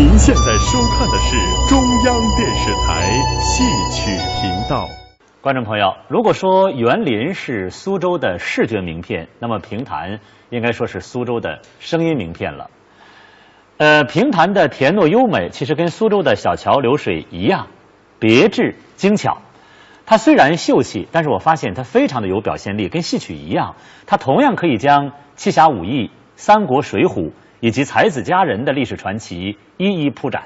您现在收看的是中央电视台戏曲频道。观众朋友，如果说园林是苏州的视觉名片，那么评弹应该说是苏州的声音名片了。评弹的甜糯优美，其实跟苏州的小桥流水一样，别致精巧。它虽然秀气，但是我发现它非常的有表现力，跟戏曲一样，它同样可以将七侠五义、三国、水浒以及才子佳人的历史传奇一一铺展。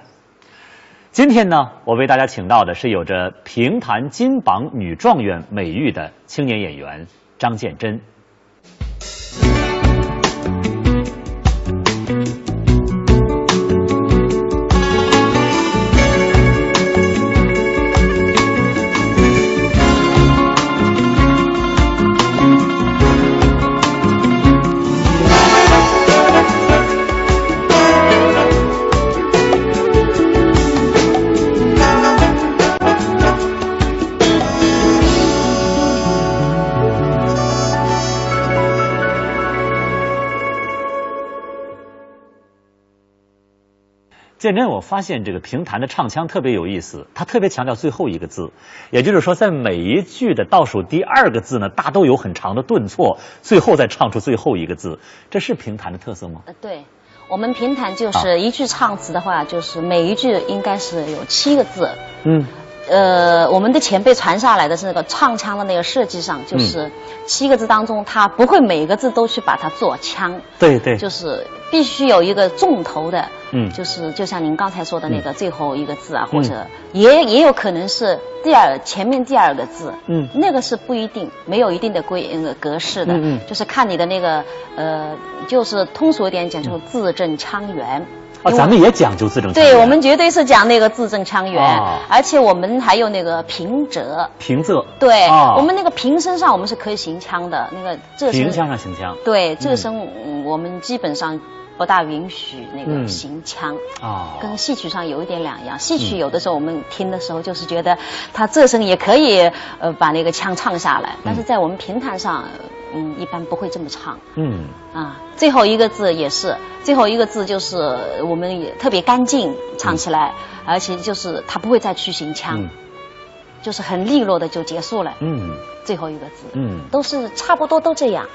今天呢，我为大家请到的是有着评弹金榜女状元美誉的青年演员张建珍。建珍，我发现这个评弹的唱腔特别有意思，他特别强调最后一个字，也就是说，在每一句的倒数第二个字呢，大都有很长的顿挫，最后再唱出最后一个字，这是评弹的特色吗？对，我们评弹就是一句唱词的话，就是每一句应该是有7个字。我们的前辈传下来的是那个唱腔的那个设计上，就是7个字当中，他不会每个字都去把它做腔。对对，就是必须有一个重头的。就是就像您刚才说的那个最后一个字啊，或者也有可能是前面第2个字。那个是不一定，没有一定的格式的。就是看你的那个就是通俗一点讲，就是字正腔圆。咱们也讲究字正腔圆。对，我们绝对是讲那个字正腔圆，而且我们还有那个平仄。平仄。对，我们那个平声上我们是可以行腔的，那个仄声。平腔上行腔。对，仄声我们基本上不大允许那个行腔。跟戏曲上有一点两样。戏曲有的时候我们听的时候就是觉得它仄声也可以把那个腔唱下来，但是在我们评弹上一般不会这么唱。最后一个字也是，最后一个字就是我们也特别干净唱起来，而且就是它不会再去行腔，就是很利落的就结束了。最后一个字，都是差不多都这样。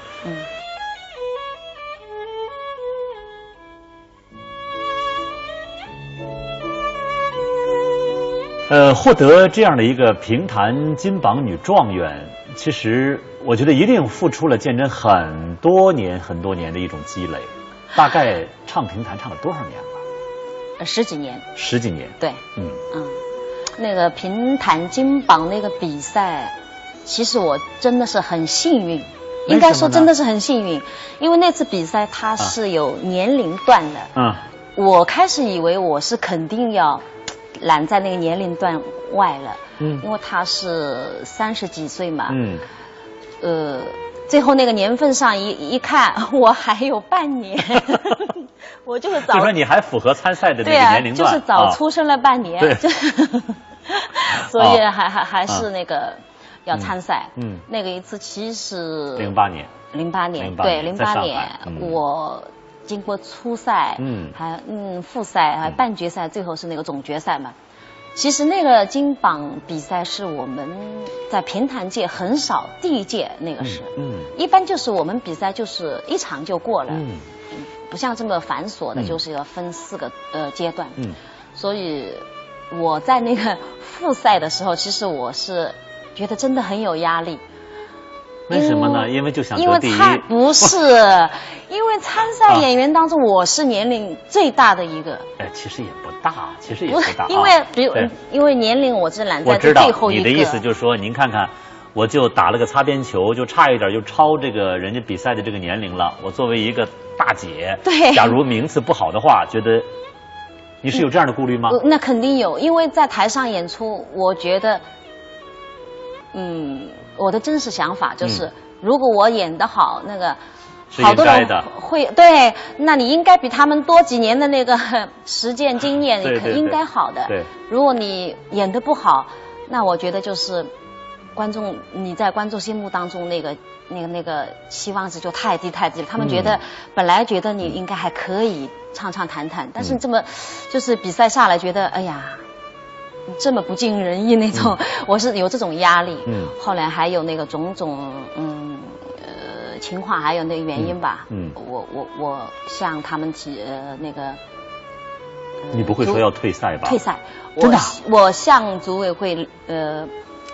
获得这样的一个评弹金榜女状元，其实我觉得一定付出了建珍很多年的一种积累。大概唱评弹唱了多少年了？10几年。10几年。对。那个评弹金榜那个比赛，其实我真的是很幸运，应该说真的是很幸运，因为那次比赛它是有年龄段的。我开始以为我是肯定要揽在那个年龄段外了。因为他是30几岁嘛。最后那个年份上一看，我还有半年，我就是早。就说你还符合参赛的那个年龄段。就是早出生了半年。所以还是那个要参赛。那个一次其实08年。08年，对，08年，我经过初赛，还复赛，还半决赛，最后是那个总决赛嘛。其实那个金榜比赛是我们在评弹界很少，第一届那个是，一般就是我们比赛就是一场就过了，不像这么繁琐的，就是要分4个阶段，所以我在那个复赛的时候，其实我是觉得真的很有压力。为什么呢？因为就想得第一。不是，因为参赛演员当中，我是年龄最大的一个。其实也不大，其实也不大。因为因为年龄我是揽在最后一个。你的意思就是说，您看看，我就打了个擦边球，就差一点就超这个人家比赛的这个年龄了。我作为一个大姐，对，假如名次不好的话，觉得你是有这样的顾虑吗？那肯定有，因为在台上演出，我觉得，我的真实想法就是，如果我演得好，那个好多人会对，那你应该比他们多几年的那个实践经验，应该好的。对，如果你演得不好，那我觉得就是你在观众心目当中那个那个期望值就太低了。他们觉得本来觉得你应该还可以唱弹，但是这么就是比赛下来觉得哎呀。这么不尽人意那种，我是有这种压力。后来还有那个种种情况，还有那个原因吧。我向他们提那个。你不会说要退赛吧？退赛，真的？我向组委会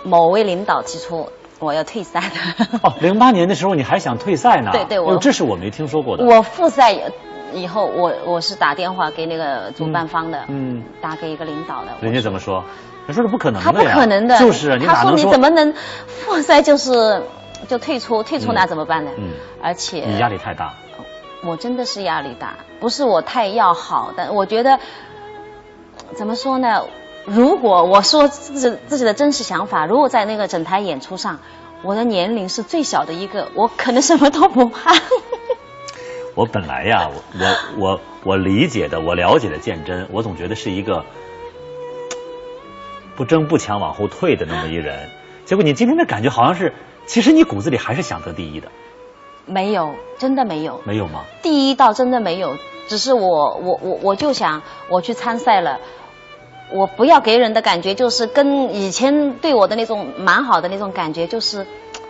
某位领导提出我要退赛的。哦，08年的时候你还想退赛呢？对，这是我没听说过的。我复赛以后，我是打电话给那个主办方的，打给一个领导的。人家怎么说？人说是不可能的呀。他不可能的，就是他说你怎么能复赛就退出那怎么办呢？而且你压力太大。我真的是压力大，不是我太要好，但我觉得怎么说呢？如果我说自己的真实想法，如果在那个整台演出上，我的年龄是最小的一个，我可能什么都不怕。我本来呀，我理解的，我了解的鉴真，我总觉得是一个不争不抢往后退的那么一人。结果你今天的感觉好像是，其实你骨子里还是想得第一的。没有，真的没有。没有吗？第一倒真的没有，只是我就想我去参赛了。我不要给人的感觉就是跟以前对我的那种蛮好的那种感觉，就是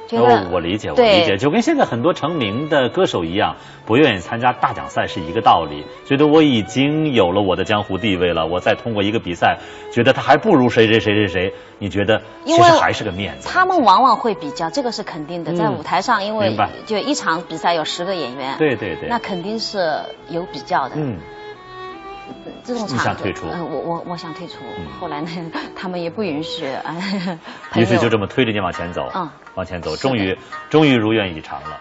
觉得我理解，就跟现在很多成名的歌手一样，不愿意参加大奖赛是一个道理。觉得我已经有了我的江湖地位了，我再通过一个比赛，觉得他还不如谁，你觉得其实还是个面子。他们往往会比较，这个是肯定的。在舞台上，因为就一场比赛有10个演员，对，那肯定是有比较的。这种场你想退出？我想退出。后来呢，他们也不允许。于是就这么推着你往前走，往前走，终于如愿以偿了。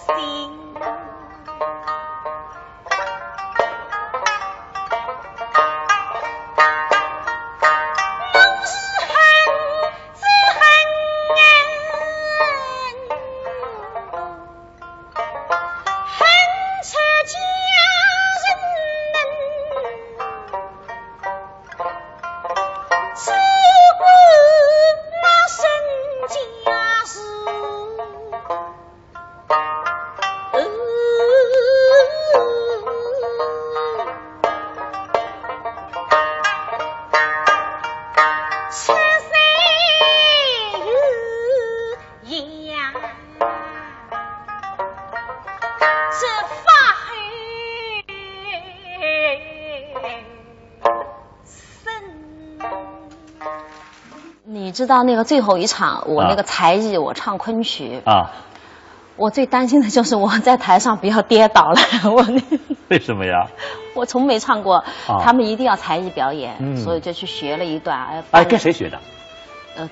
心。你知道那个最后一场，我那个才艺，我唱昆曲啊，我最担心的就是我在台上不要跌倒了。为什么呀？我从没唱过，他们一定要才艺表演，所以就去学了一段。哎，跟谁学的？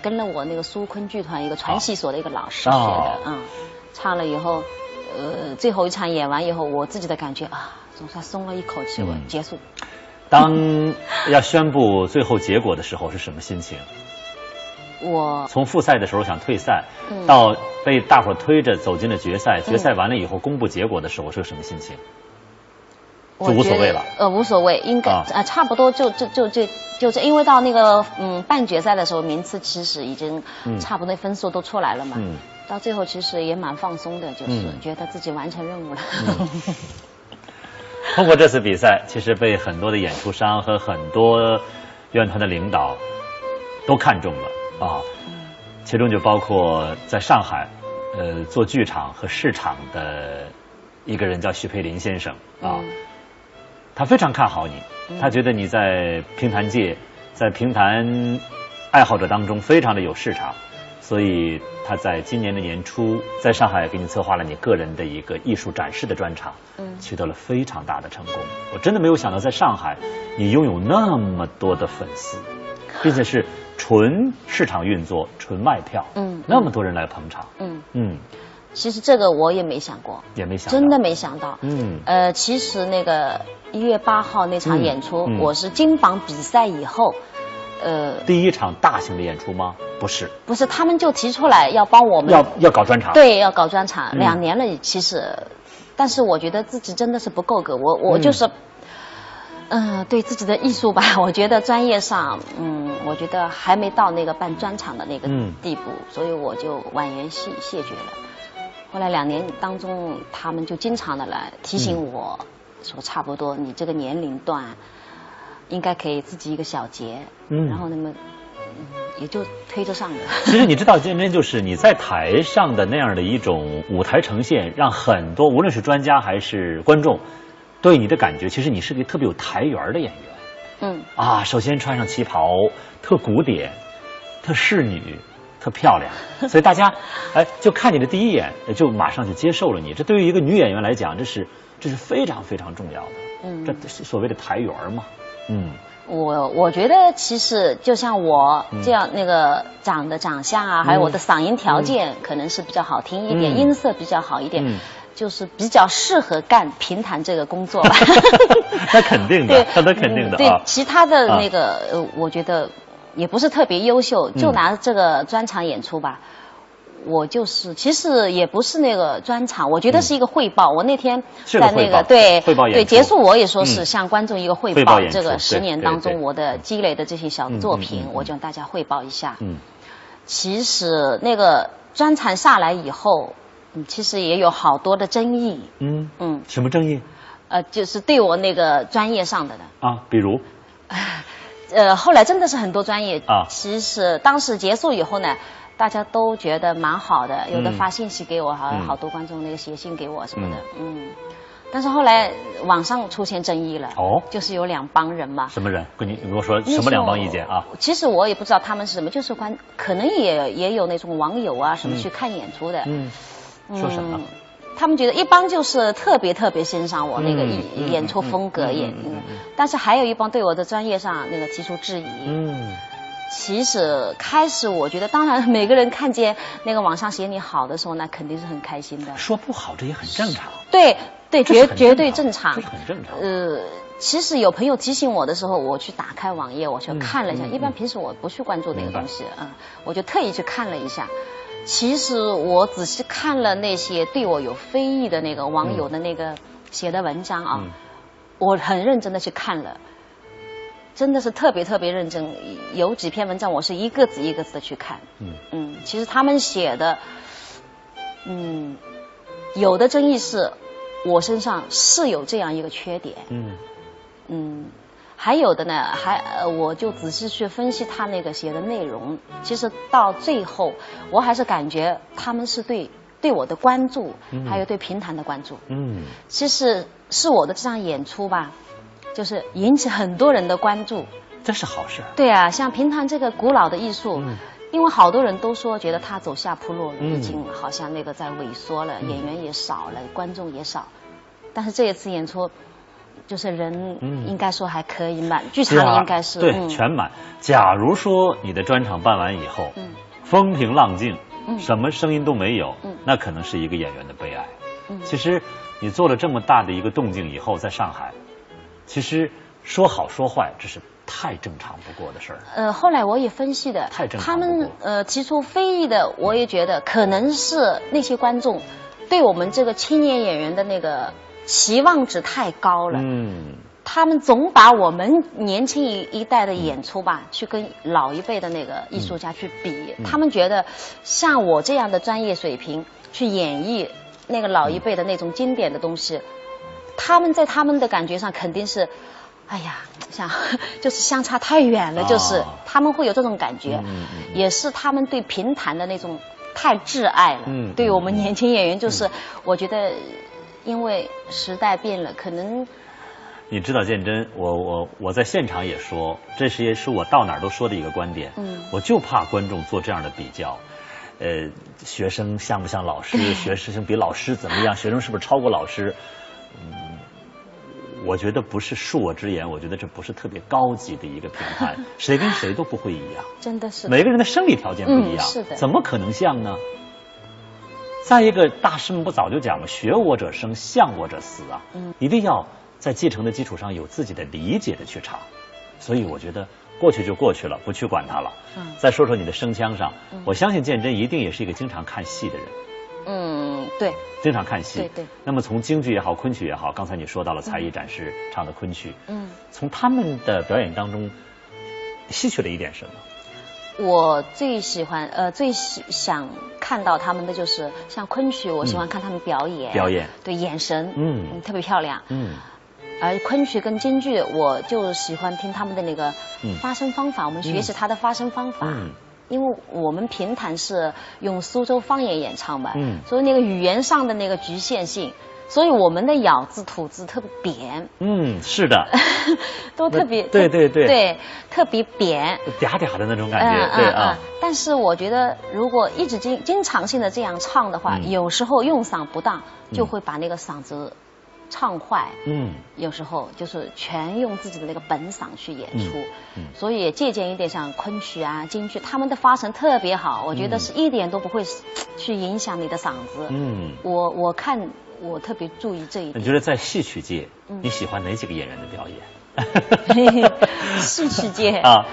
跟了我那个苏昆剧团一个传戏所的一个老师学的。唱了以后，最后一场演完以后，我自己的感觉啊，总算松了一口气。我结束。当要宣布最后结果的时候是什么心情？我从复赛的时候想退赛，到被大伙推着走进了决赛，决赛完了以后公布结果的时候是个什么心情？就无所谓了。无所谓，应该差不多就这，因为到那个半决赛的时候，名次其实已经差不多分数都出来了嘛。到最后其实也蛮放松的，就是觉得自己完成任务了。通过这次比赛，其实被很多的演出商和很多院团的领导都看中了。其中就包括在上海，做剧场和市场的一个人叫徐佩林先生他非常看好你，他觉得你在评弹界，在评弹爱好者当中非常的有市场，所以他在今年的年初在上海给你策划了你个人的一个艺术展示的专场，取得了非常大的成功。我真的没有想到在上海你拥有那么多的粉丝，并且是纯市场运作，纯卖票，那么多人来捧场，其实这个我也没想过，也没想到，真的没想到，其实那个1月8号那场演出，我是金榜比赛以后，第一场大型的演出吗？不是，不是，他们就提出来要帮我们要搞专场，对，要搞专场，2年了，其实，但是我觉得自己真的是不够格，我就是。对自己的艺术吧，我觉得专业上，我觉得还没到那个办专场的那个地步，所以我就婉言谢绝了。后来2年当中，他们就经常的来提醒我，说差不多你这个年龄段，应该给自己一个小节，然后那么，也就推着上了。其实你知道，真就是你在台上的那样的一种舞台呈现，让很多无论是专家还是观众。对你的感觉，其实你是个特别有台缘的演员。首先穿上旗袍，特古典，特仕女，特漂亮，所以大家就看你的第一眼，就马上就接受了你。这对于一个女演员来讲，这是非常非常重要的。这是所谓的台缘嘛。我觉得其实就像我这样那个长相啊，还有我的嗓音条件，可能是比较好听一点，音色比较好一点。就是比较适合干评弹这个工作吧。那肯定的，那肯定的。对，其他的那个我觉得也不是特别优秀，就拿这个专场演出吧。我就是其实也不是那个专场，我觉得是一个汇报。我那天在那个对结束，我也说是向观众一个汇报，这个10年当中我的积累的这些小作品，我就向大家汇报一下。其实那个专场下来以后。其实也有好多的争议。什么争议？就是对我那个专业上的比如，后来真的是很多专业其实当时结束以后呢，大家都觉得蛮好的，有的发信息给我，好多观众那个写信给我什么的，但是后来网上出现争议了，就是有2帮人嘛。什么人？你跟我说什么2帮意见啊？其实我也不知道他们是什么，就是可能也有那种网友啊什么去看演出的。说什么？他们觉得一帮就是特别欣赏我那个演出风格但是还有一帮对我的专业上那个提出质疑。其实开始我觉得，当然每个人看见那个网上写你好的时候，那肯定是很开心的。说不好这也很正常。对，绝对正常。这是很正常。其实有朋友提醒我的时候，我去打开网页，我去看了一下。一般平时我不去关注那个东西，我就特意去看了一下。其实我仔细看了那些对我有非议的那个网友的那个写的文章啊，我很认真的去看了。真的是特别认真，有几篇文章我是一个字一个字的去看。其实他们写的，有的争议是我身上是有这样一个缺点。还有的呢，我就仔细去分析他那个写的内容，其实到最后我还是感觉他们是对我的关注，还有对评弹的关注。其实是我的这场演出吧。就是引起很多人的关注，这是好事。对啊，像评弹这个古老的艺术，因为好多人都说觉得它走下坡路了，已经好像那个在萎缩了，演员也少了，观众也少。但是这一次演出，就是人应该说还可以满，剧场应该是对全满。假如说你的专场办完以后，风平浪静，什么声音都没有，那可能是一个演员的悲哀。其实你做了这么大的一个动静以后，在上海。其实说好说坏，这是太正常不过的事儿。后来我也分析的，太正常不过。他们提出非议的，我也觉得可能是那些观众对我们这个青年演员的那个期望值太高了。他们总把我们年轻一代的演出吧，去跟老一辈的那个艺术家去比。他们觉得像我这样的专业水平去演绎那个老一辈的那种经典的东西。他们在他们的感觉上肯定是，哎呀，就是相差太远了，就是他们会有这种感觉，也是他们对评弹的那种太挚爱了。对我们年轻演员，就是我觉得，因为时代变了，可能。你知道建真，我在现场也说，这也是我到哪儿都说的一个观点。我就怕观众做这样的比较。学生像不像老师？学生比老师怎么样？学生是不是超过老师？我觉得不是恕我直言，我觉得这不是特别高级的一个评判，谁跟谁都不会一样，真的是每个人的生理条件不一样，是的，怎么可能像呢？再一个，大师们不早就讲了，学我者生，像我者死啊，一定要在继承的基础上有自己的理解的去唱，所以我觉得过去就过去了，不去管它了。再说说你的声腔上，我相信建真一定也是一个经常看戏的人。对，经常看戏。对。那么从京剧也好，昆曲也好，刚才你说到了才艺展示唱的昆曲，从他们的表演当中吸取了一点什么？我最喜欢最想看到他们的就是像昆曲，我喜欢看他们表演，对，眼神，特别漂亮，而昆曲跟京剧，我就喜欢听他们的那个发声方法，我们学习他的发声方法。因为我们评弹是用苏州方言演唱嘛，所以那个语言上的那个局限性，所以我们的咬字吐字特别扁。是的，都特别对，特别扁，嗲嗲的那种感觉，对啊。但是我觉得，如果一直经常性的这样唱的话，有时候用嗓不当，就会把那个嗓子唱坏。有时候就是全用自己的那个本嗓去演出，所以也借鉴一点像昆曲啊、京剧，他们的发声特别好，我觉得是一点都不会去影响你的嗓子。我看我特别注意这一点。你觉得在戏曲界，你喜欢哪几个演员的表演？戏曲界啊，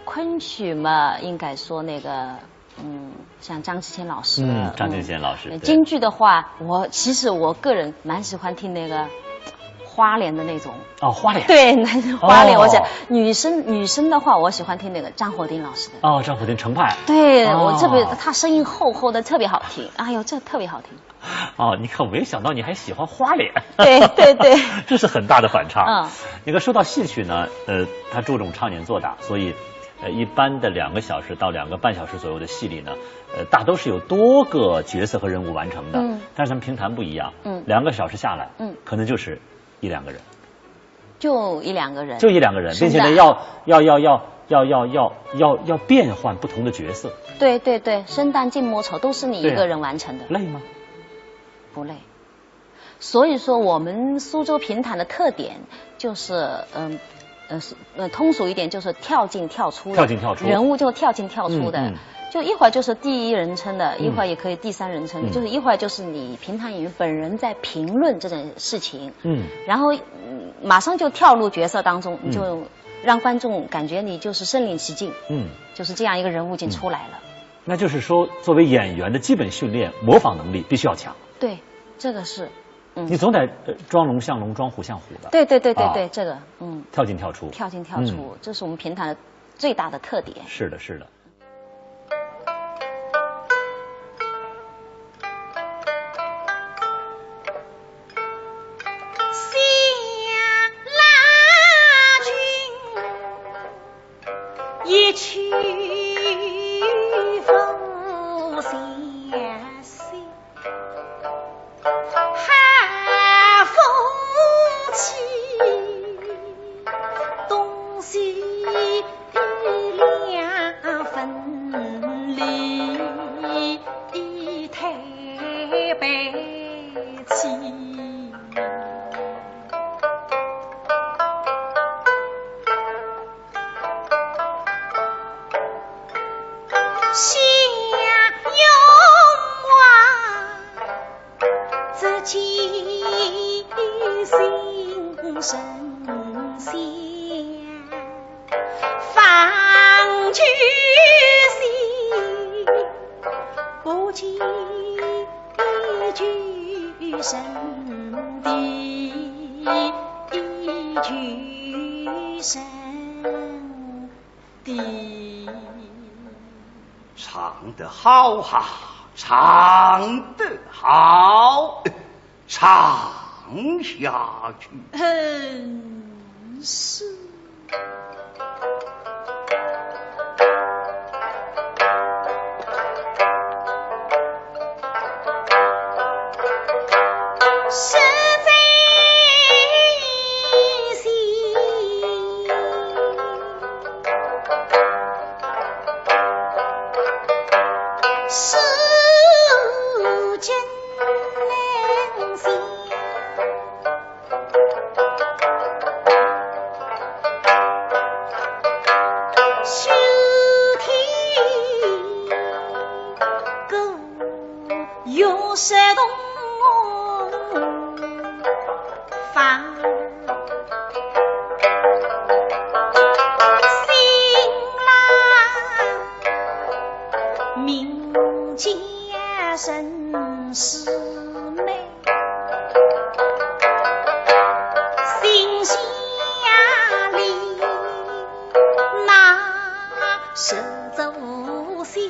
昆曲嘛，应该说那个。像张继谦老师，张继谦老师。京剧的话，其实我个人蛮喜欢听那个花脸的那种。花脸。对，花脸。我想女生的话，我喜欢听那个张火丁老师的。张火丁程派。对，我特别，他声音厚厚的，特别好听。哎呦，这特别好听。你看，我没想到你还喜欢花脸。对，这是很大的反差。你看，说到戏曲呢，它注重唱念做打，所以。一般的2个小时到2个半小时左右的戏里呢，大都是有多个角色和人物完成的。但是咱们评弹不一样，2个小时下来，可能就是1-2个人，就1-2个人，并且呢要变换不同的角色。对，生旦净末丑都是你一个人完成的。累吗？不累。所以说我们苏州评弹的特点就是通俗一点就是跳进跳出的，跳进跳出，人物就跳进跳出的。就一会儿就是第一人称的，一会儿也可以第三人称的，就是一会儿就是你评弹演员本人在评论这件事情，然后马上就跳入角色当中，你就让观众感觉你就是身临其境，就是这样一个人物已经出来了。那就是说，作为演员的基本训练，模仿能力必须要强。对，这个是，你总得装龙像龙，装虎像虎的。对，这个，跳进跳出，跳进跳出，这是我们评弹的最大的特点。是的，是的。一曲风相随，寒风起，东西两分离，台北起。心永忘自己心神相，放居心不寄居神地，居神地。唱得好哈，唱得好，唱下去。是。实在世间能行，修天歌有石洞法。生是美，心下里那是走心。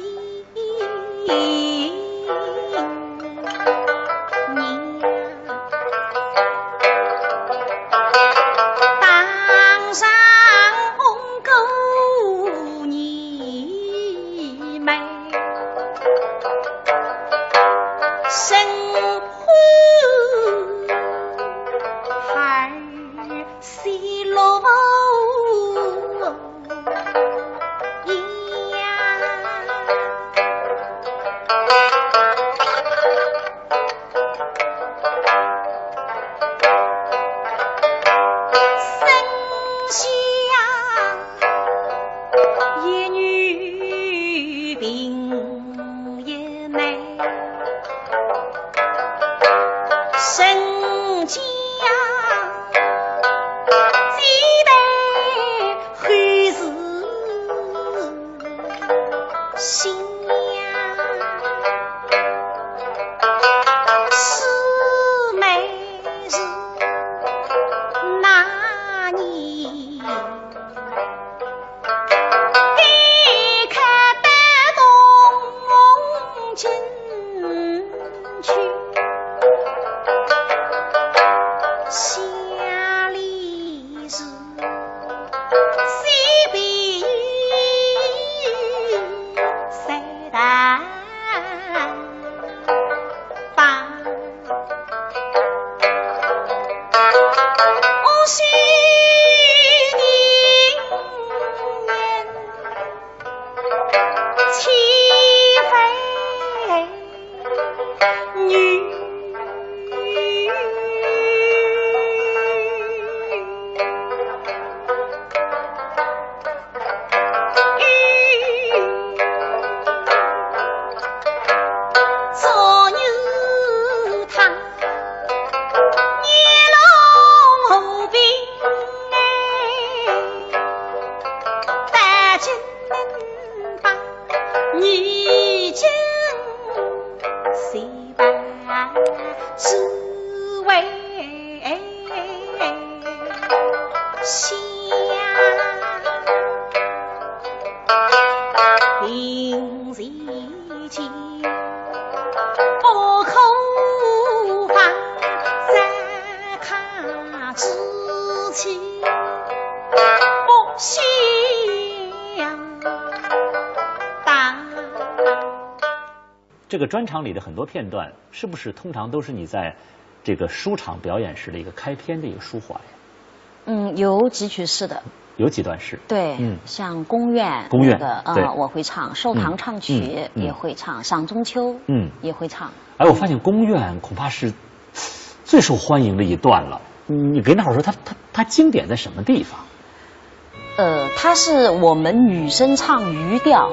当上红狗你美。生活还是落一样，生下一女病也难。生家几代汉事心呀，师妹是那年给开带动进去。下里是西北三大把，我是年七妃女。这个专场里的很多片段，是不是通常都是你在这个书场表演时的一个开篇的一个抒怀呀？有几曲是的。有几段是。对，像宫苑的我会唱，寿堂唱曲也会唱，赏中秋也会唱。哎，我发现宫苑恐怕是最受欢迎的一段了。你给那会儿说它经典在什么地方？它是我们女生唱余调，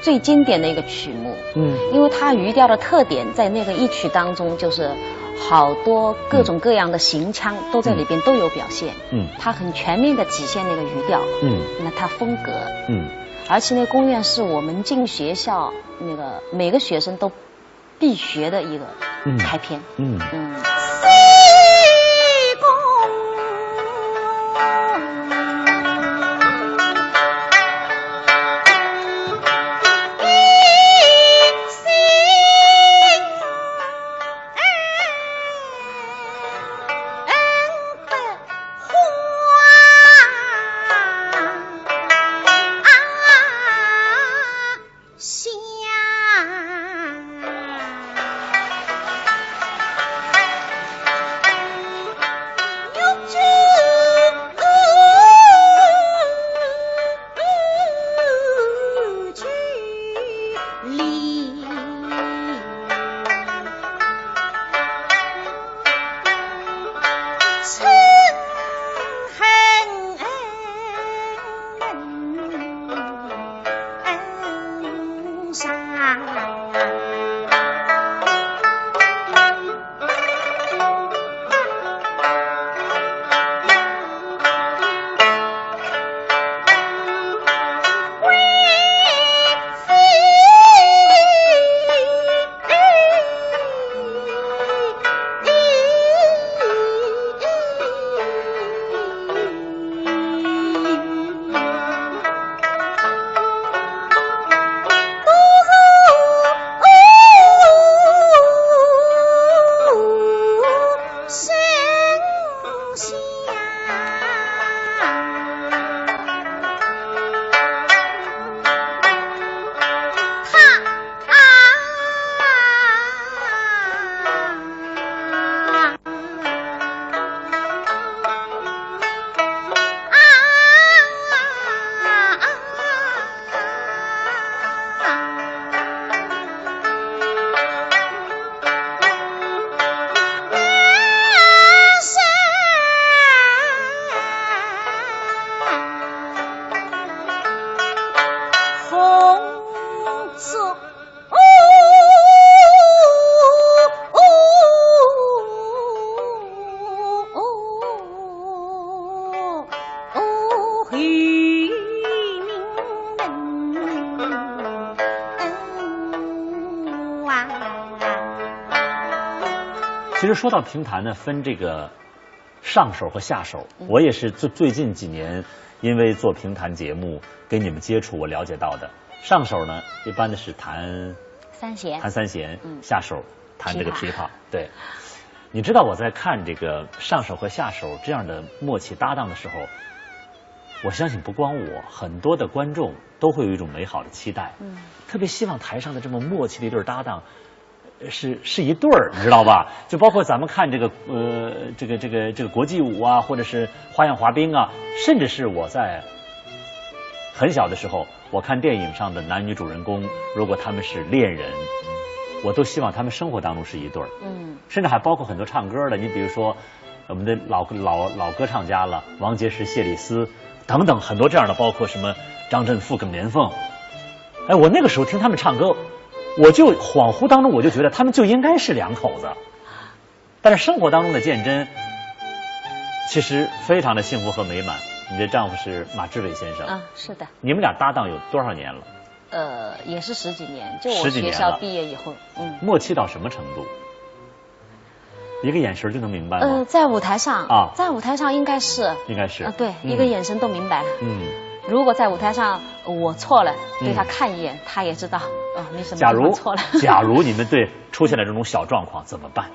最经典的一个曲目，因为它余调的特点在那个一曲当中，就是好多各种各样的行腔都在里边都有表现，它很全面的体现那个余调，那它风格，而且那个宫苑是我们进学校那个每个学生都必学的一个开篇，其实说到评弹呢，分这个上手和下手。我也是最近几年，因为做评弹节目跟你们接触，我了解到的。上手呢，一般的是弹三弦，下手弹这个琵琶。对，你知道我在看这个上手和下手这样的默契搭档的时候，我相信不光我，很多的观众都会有一种美好的期待，特别希望台上的这么默契的一对搭档。是一对儿，你知道吧？就包括咱们看这个这个国际舞啊，或者是花样滑冰啊，甚至是我在很小的时候，我看电影上的男女主人公，如果他们是恋人，我都希望他们生活当中是一对儿。甚至还包括很多唱歌的，你比如说我们的老歌唱家了，王杰石、谢丽斯等等，很多这样的，包括什么张振富跟连凤。哎，我那个时候听他们唱歌。我就恍惚当中，我就觉得他们就应该是两口子，但是生活当中的鉴真，其实非常的幸福和美满。你的丈夫是马志伟先生，是的。你们俩搭档有多少年了？也是10几年，就我学校毕业以后，默契到什么程度？一个眼神就能明白吗？在舞台上在舞台上应该是，对，一个眼神都明白。如果在舞台上我错了，对他看一眼，他也知道你什么地方错了。假如你们对出现了这种小状况怎么办？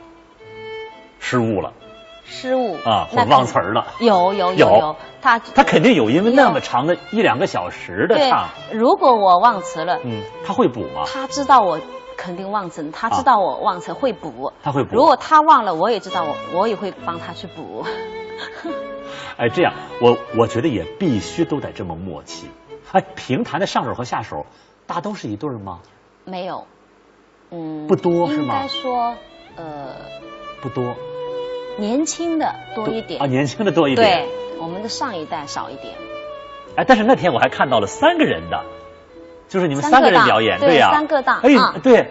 失误了，或忘词儿了。有，他肯定有，因为那么长的1-2个小时的唱。如果我忘词了，他会补吗？他知道我肯定忘词，他知道我忘词会补，他会补。如果他忘了，我也知道我也会帮他去补。哎，这样我觉得也必须都得这么默契。哎，评弹的上手和下手大都是一对儿吗？没有，不多是吗？应该说，不多。年轻的多一点啊，年轻的多一点。对，我们的上一代少一点。哎，但是那天我还看到了3个人的，就是你们3个人表演，对呀，3个档。哎，对，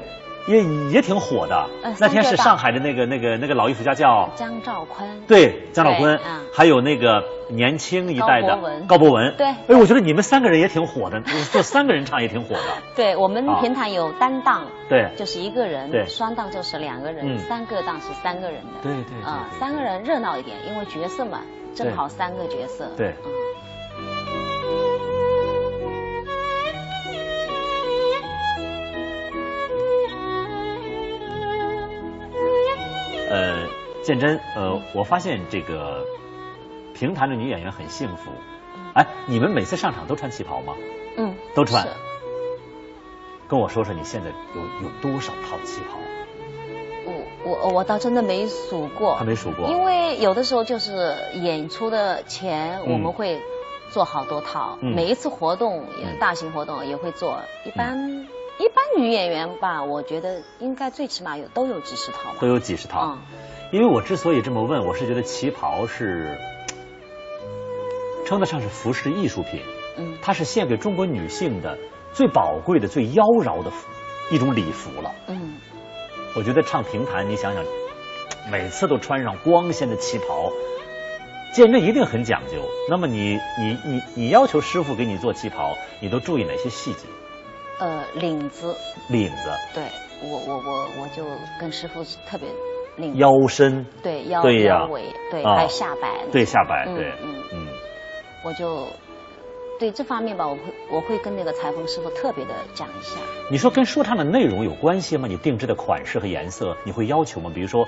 也挺火的。那天是上海的那个老艺术家叫姜兆坤。对，姜兆坤，还有那个年轻一代的高博文。对。哎，我觉得你们3个人也挺火的，做3个人唱也挺火的。对，我们评弹有单档，对，就是1个人；对，双档就是2个人，3个档是3个人的。对3个人热闹一点，因为角色嘛，正好3个角色。对。建真，我发现这个评弹的女演员很幸福。哎，你们每次上场都穿旗袍吗？都穿。跟我说说你现在有多少套旗袍？我倒真的没数过。还没数过。因为有的时候就是演出的前我们会做好多套，每一次活动大型活动也会做。一般女演员吧，我觉得应该最起码都有几十套吧。都有几十套。因为我之所以这么问，我是觉得旗袍是称得上是服饰艺术品，它是献给中国女性的最宝贵的、最妖娆的一种礼服了。我觉得唱评弹，你想想，每次都穿上光鲜的旗袍，见证一定很讲究。那么你要求师傅给你做旗袍，你都注意哪些细节？领子。领子。对，我就跟师傅特别。腰身，对腰围，对，还有下摆，对下摆，对，我就对这方面吧，我会跟那个裁缝师傅特别的讲一下。你说跟说唱的内容有关系吗？你定制的款式和颜色，你会要求吗？比如说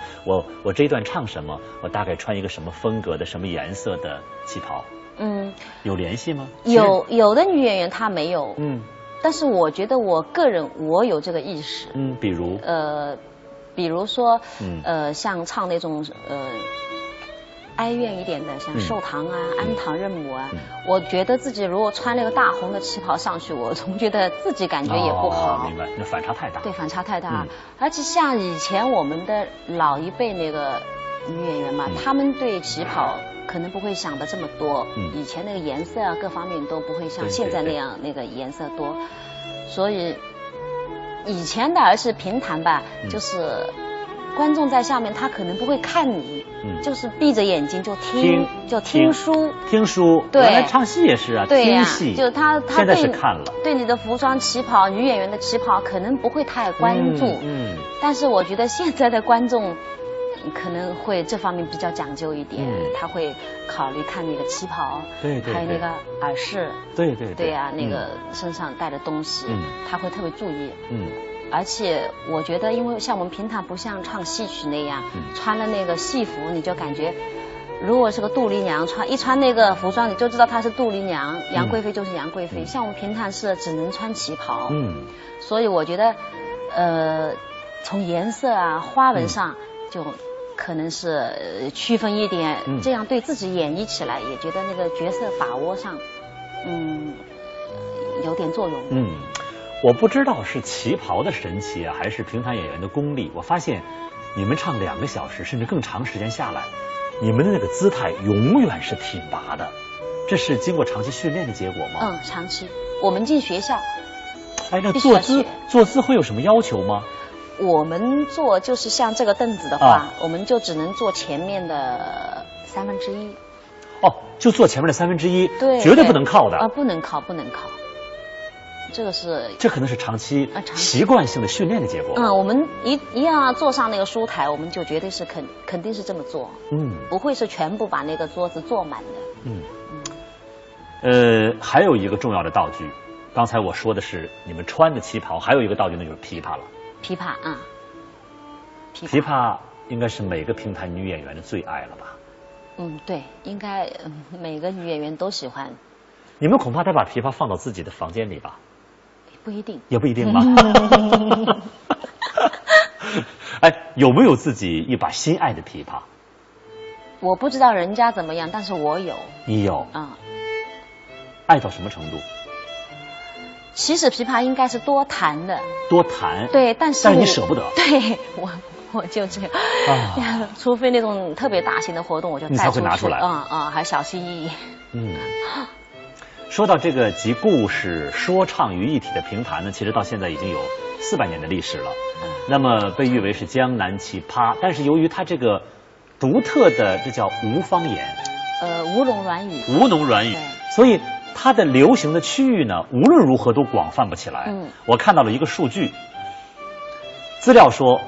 我这一段唱什么，我大概穿一个什么风格的、什么颜色的旗袍？有联系吗？有的女演员她没有，但是我觉得我个人我有这个意识，比如说，像唱那种哀怨一点的，像寿堂啊、安堂认母啊，我觉得自己如果穿那个大红的旗袍上去，我总觉得自己感觉也不好。明白，那反差太大。对，反差太大。而且像以前我们的老一辈那个女演员嘛，她们对旗袍可能不会想的这么多，以前那个颜色啊各方面都不会像现在那样那个颜色多，所以。以前的而是评弹吧，就是观众在下面，他可能不会看你，就是闭着眼睛就听书。听书，对，原来唱戏也是啊，对听戏。就他现在是看了，对你的服装旗袍，女演员的旗袍可能不会太关注，但是我觉得现在的观众可能会这方面比较讲究一点，他会考虑看那个旗袍，对，还有那个耳饰，对呀，那个身上带的东西，他会特别注意，而且我觉得，因为像我们评弹不像唱戏曲那样，穿了那个戏服，你就感觉，如果是个杜丽娘一穿那个服装，你就知道她是杜丽娘，杨贵妃就是杨贵妃。像我们评弹是只能穿旗袍，所以我觉得，从颜色啊、花纹上就。可能是区分一点，这样对自己演绎起来也觉得那个角色把握上，有点作用。我不知道是旗袍的神奇啊，还是评弹演员的功力。我发现你们唱2个小时甚至更长时间下来，你们的那个姿态永远是挺拔的，这是经过长期训练的结果吗？长期。我们进学校，哎，那坐姿会有什么要求吗？我们坐就是像这个凳子的话，我们就只能坐前面的1/3。就坐前面的1/3，对，绝对不能靠的。不能靠。这可能是长期习惯性的训练的结果。我们一样坐上那个书台，我们就绝对是肯定是这么做。不会是全部把那个桌子坐滿的。还有一个重要的道具，刚才我说的是你们穿的旗袍，还有一个道具那就是琵琶了。琵琶啊，琵琶应该是每个评弹女演员的最爱了吧？对，应该每个女演员都喜欢。你们恐怕得把琵琶放到自己的房间里吧？不一定，也不一定吧。哎，有没有自己一把心爱的琵琶？我不知道人家怎么样，但是我有。你有？嗯。爱到什么程度？其实琵琶应该是多弹的。多弹。对，但是你舍不得。对，我就这样。啊。除非那种特别大型的活动，我就带出去。你才会拿出来。还小心翼翼。嗯。说到这个集故事、说唱于一体的评弹呢，其实到现在已经有400年的历史了。那么被誉为是江南奇葩，但是由于它这个独特的这叫吴方言，吴侬软语，吴侬软语，所以它的流行的区域呢，无论如何都广泛不起来。我看到了一个数据，资料说，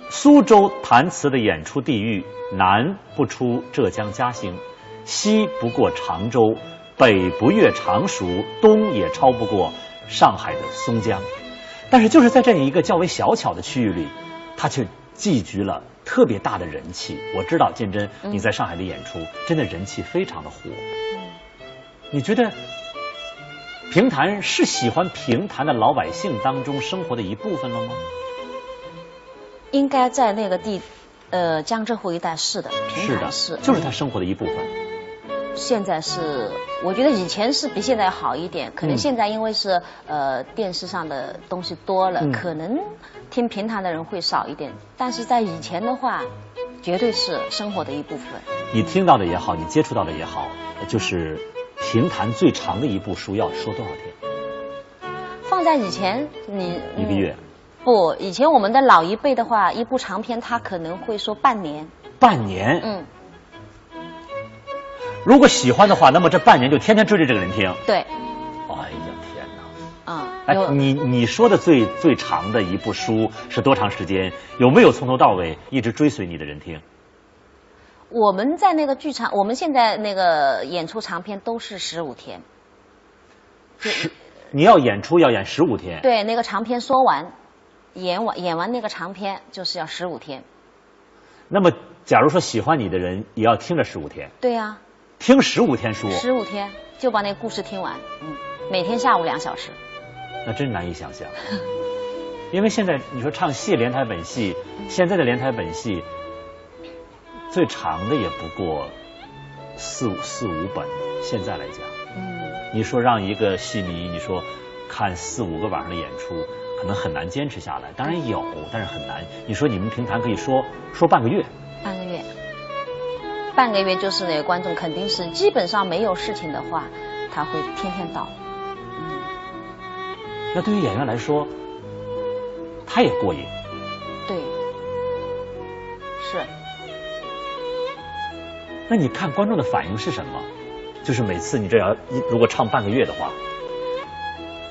苏州弹词的演出地域，南不出浙江嘉兴，西不过常州，北不越常熟，东也超不过上海的松江。但是就是在这样一个较为小巧的区域里，它却寄居了特别大的人气。我知道建真你在上海的演出真的人气非常的火。你觉得评弹是喜欢评弹的老百姓当中生活的一部分了吗？应该在那个江浙沪一带是的，评弹是，就是他生活的一部分。现在是，我觉得以前是比现在好一点，可能现在因为是电视上的东西多了，可能听评弹的人会少一点，但是在以前的话，绝对是生活的一部分。你听到的也好，你接触到的也好，就是评弹最长的一部书要说多少天？放在以前，你1个月？不，以前我们的老一辈的话，一部长篇他可能会说半年。半年？如果喜欢的话，那么这半年就天天追着这个人听。对。哎呀天哪！你说的最长的一部书是多长时间？有没有从头到尾一直追随你的人听？我们在那个剧场，我们现在那个演出长篇都是15天。你要演出要演15天？对，那个长篇说完，演完那个长篇就是要15天。那么，假如说喜欢你的人也要听着15天？对呀。听15天书，15天就把那个故事听完，每天下午2小时，那真难以想象。因为现在你说唱戏连台本戏，现在的连台本戏最长的也不过4、5本，现在来讲，你说让一个戏迷，你说看4、5个晚上的演出，可能很难坚持下来。当然有，但是很难。你说你们评弹可以说半个月，半个月就是那个观众肯定是基本上没有事情的话，他会天天到。那对于演员来说，他也过瘾。对，是。那你看观众的反应是什么？就是每次你如果唱半个月的话，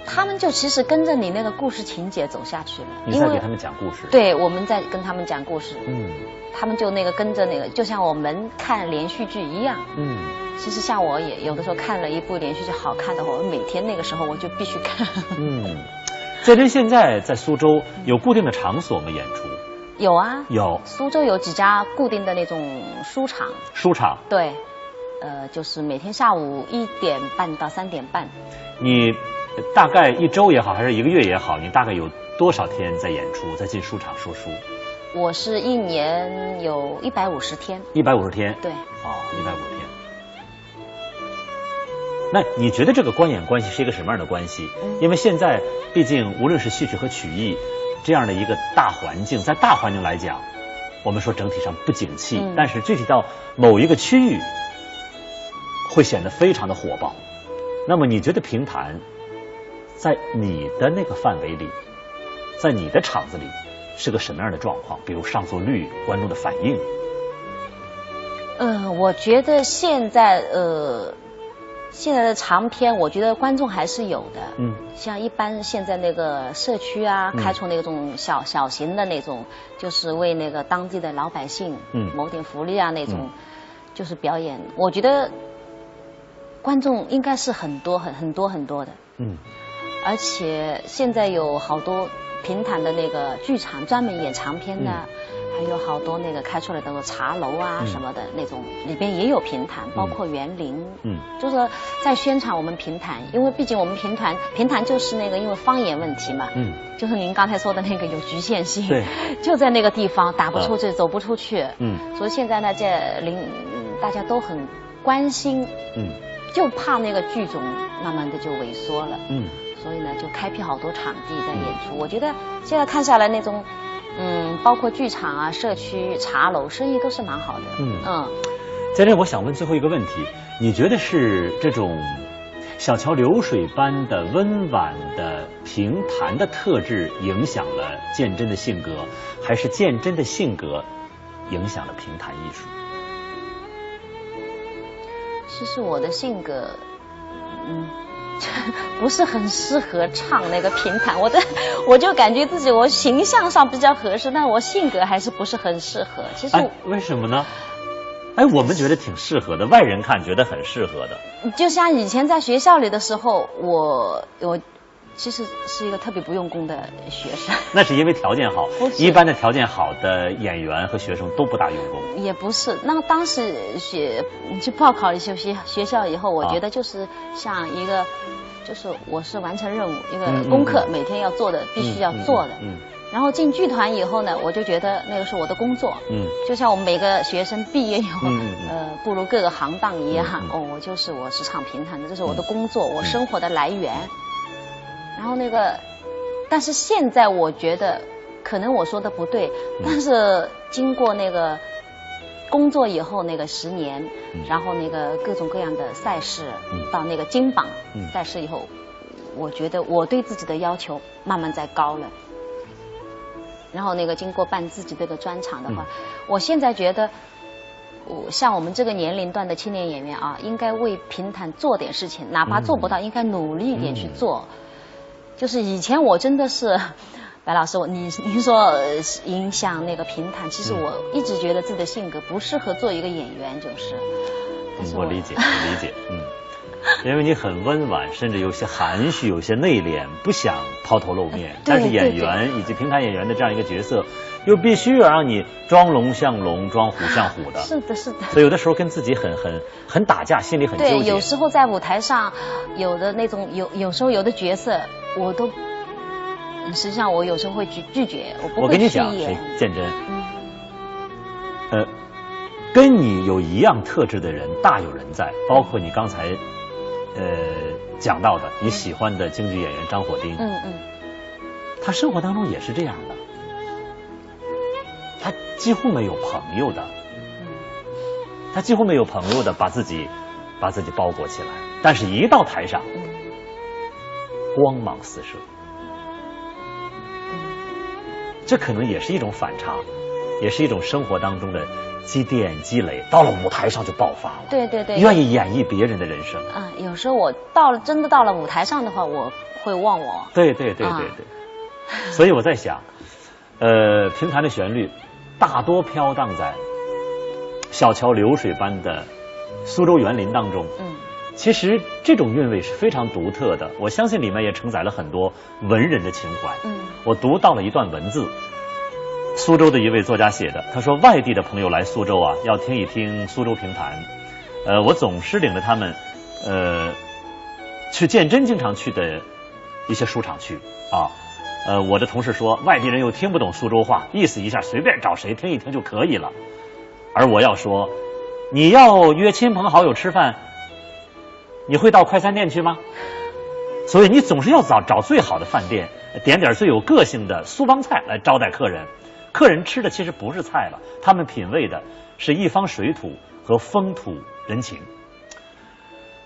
他们就其实跟着你那个故事情节走下去了。你在给他们讲故事？对，我们在跟他们讲故事。他们就那个跟着那个，就像我们看连续剧一样。其实像我也有的时候看了一部连续剧好看的话，我每天那个时候我就必须看。建真现在在苏州有固定的场所吗？演出？有啊，有。苏州有几家固定的那种书场。书场？对，就是每天下午1点半到3点半。你大概1周也好，还是1个月也好，你大概有多少天在演出，在进书场说书？我是1年有150天。150天？对。150天。那你觉得这个观演关系是一个什么样的关系？因为现在毕竟无论是戏曲和曲艺这样的一个大环境，在大环境来讲，我们说整体上不景气，但是具体到某一个区域，会显得非常的火爆。那么你觉得评弹在你的那个范围里，在你的场子里是个什么样的状况？比如上座率、观众的反应。我觉得现在的长篇，我觉得观众还是有的。像一般现在那个社区啊，开出那种小型的那种，就是为那个当地的老百姓谋点福利啊那种，就是表演。我觉得观众应该是很多的。而且现在有好多评弹的那个剧场专门演长篇的，还有好多那个开出来的茶楼啊什么的那种，里边也有评弹，包括园林，就是在宣传我们评弹，因为毕竟我们评弹就是那个因为方言问题嘛，就是您刚才说的那个有局限性，对，就在那个地方打不出去，走不出去，所以现在呢，大家都很关心，就怕那个剧种慢慢的就萎缩了，所以呢就开辟好多场地在演出。我觉得现在看下来那种，包括剧场啊、社区、茶楼，生意都是蛮好的。在这我想问最后一个问题，你觉得是这种小桥流水般的温婉的评弹的特质影响了鉴真的性格，还是鉴真的性格影响了评弹艺术？其实我的性格，不是很适合唱那个评弹，我就感觉自己我形象上比较合适，但我性格还是不是很适合。其实为什么呢？我们觉得挺适合的，外人看觉得很适合的。就像以前在学校里的时候，我其实是一个特别不用功的学生。那是因为条件好，一般的条件好的演员和学生都不大用功。也不是，那当时去报考了学校以后，我觉得就是像一个，就是我是完成任务一个功课，每天要做的，必须要做的。然后进剧团以后呢，我就觉得那个是我的工作。就像我们每个学生毕业以后，步入各个行当一样。我是唱评弹的，这是我的工作，我生活的来源。然后但是现在我觉得，可能我说的不对，但是经过那个工作以后那个10年，然后那个各种各样的赛事，到那个金榜赛事以后，我觉得我对自己的要求慢慢在高了。然后经过办自己这个专场的话，我现在觉得，像我们这个年龄段的青年演员啊，应该为评弹做点事情，哪怕做不到，应该努力一点去做。就是以前我真的是，白老师，您说影响那个评弹，其实我一直觉得自己的性格不适合做一个演员，就是。我理解，因为你很温婉，甚至有些含蓄，有些内敛，不想抛头露面。但是演员以及评弹演员的这样一个角色，又必须要让你装龙像龙，装虎像虎的。是的。所以有的时候跟自己很打架，心里很纠结。对，有时候在舞台上，有的那种有时候有的角色，我都实际上我有时候会拒绝，我不会去演。我跟你讲，鉴真，跟你有一样特质的人大有人在，包括你刚才讲到的你喜欢的京剧演员张火丁，他生活当中也是这样的，他几乎没有朋友的，他几乎没有朋友的把自己包裹起来，但是一到台上，光芒四射，这可能也是一种反差，也是一种生活当中的积淀积累，到了舞台上就爆发了。对，愿意演绎别人的人生。有时候我真的到了舞台上的话，我会忘我。对。所以我在想，评弹的旋律大多飘荡在小桥流水般的苏州园林当中。其实这种韵味是非常独特的，我相信里面也承载了很多文人的情怀。我读到了一段文字。苏州的一位作家写的，他说外地的朋友来苏州啊，要听一听苏州评弹。我总是领着他们，去鉴真经常去的一些书场去啊。我的同事说，外地人又听不懂苏州话，意思一下随便找谁听一听就可以了。而我要说，你要约亲朋好友吃饭，你会到快餐店去吗？所以你总是要找最好的饭店，点点最有个性的苏帮菜来招待客人。客人吃的其实不是菜了，他们品味的是一方水土和风土人情。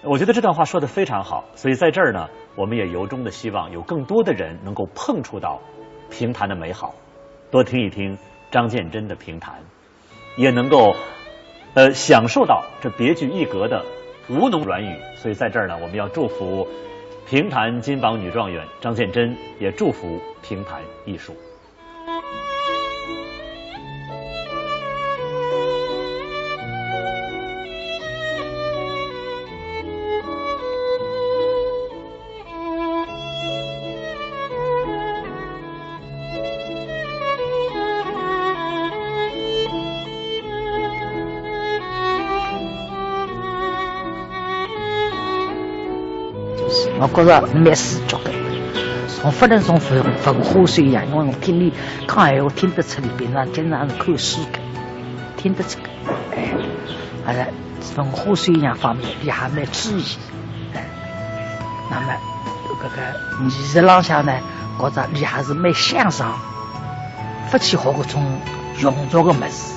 我觉得这段话说得非常好，所以在这儿呢，我们也由衷的希望有更多的人能够碰触到评弹的美好，多听一听张鉴真的评弹，也能够享受到这别具一格的吴侬软语。所以在这儿呢，我们要祝福评弹金榜女状元张鉴真，也祝福评弹艺术。我觉着蛮视觉的，从不能从文化水一样，因为我听你讲闲话听得出你平常经常是看书的，听得出来，哎，文化水养方面你还蛮注意，那么这个艺术浪向呢，觉着你还是蛮向上，不去学搿种庸俗的物事。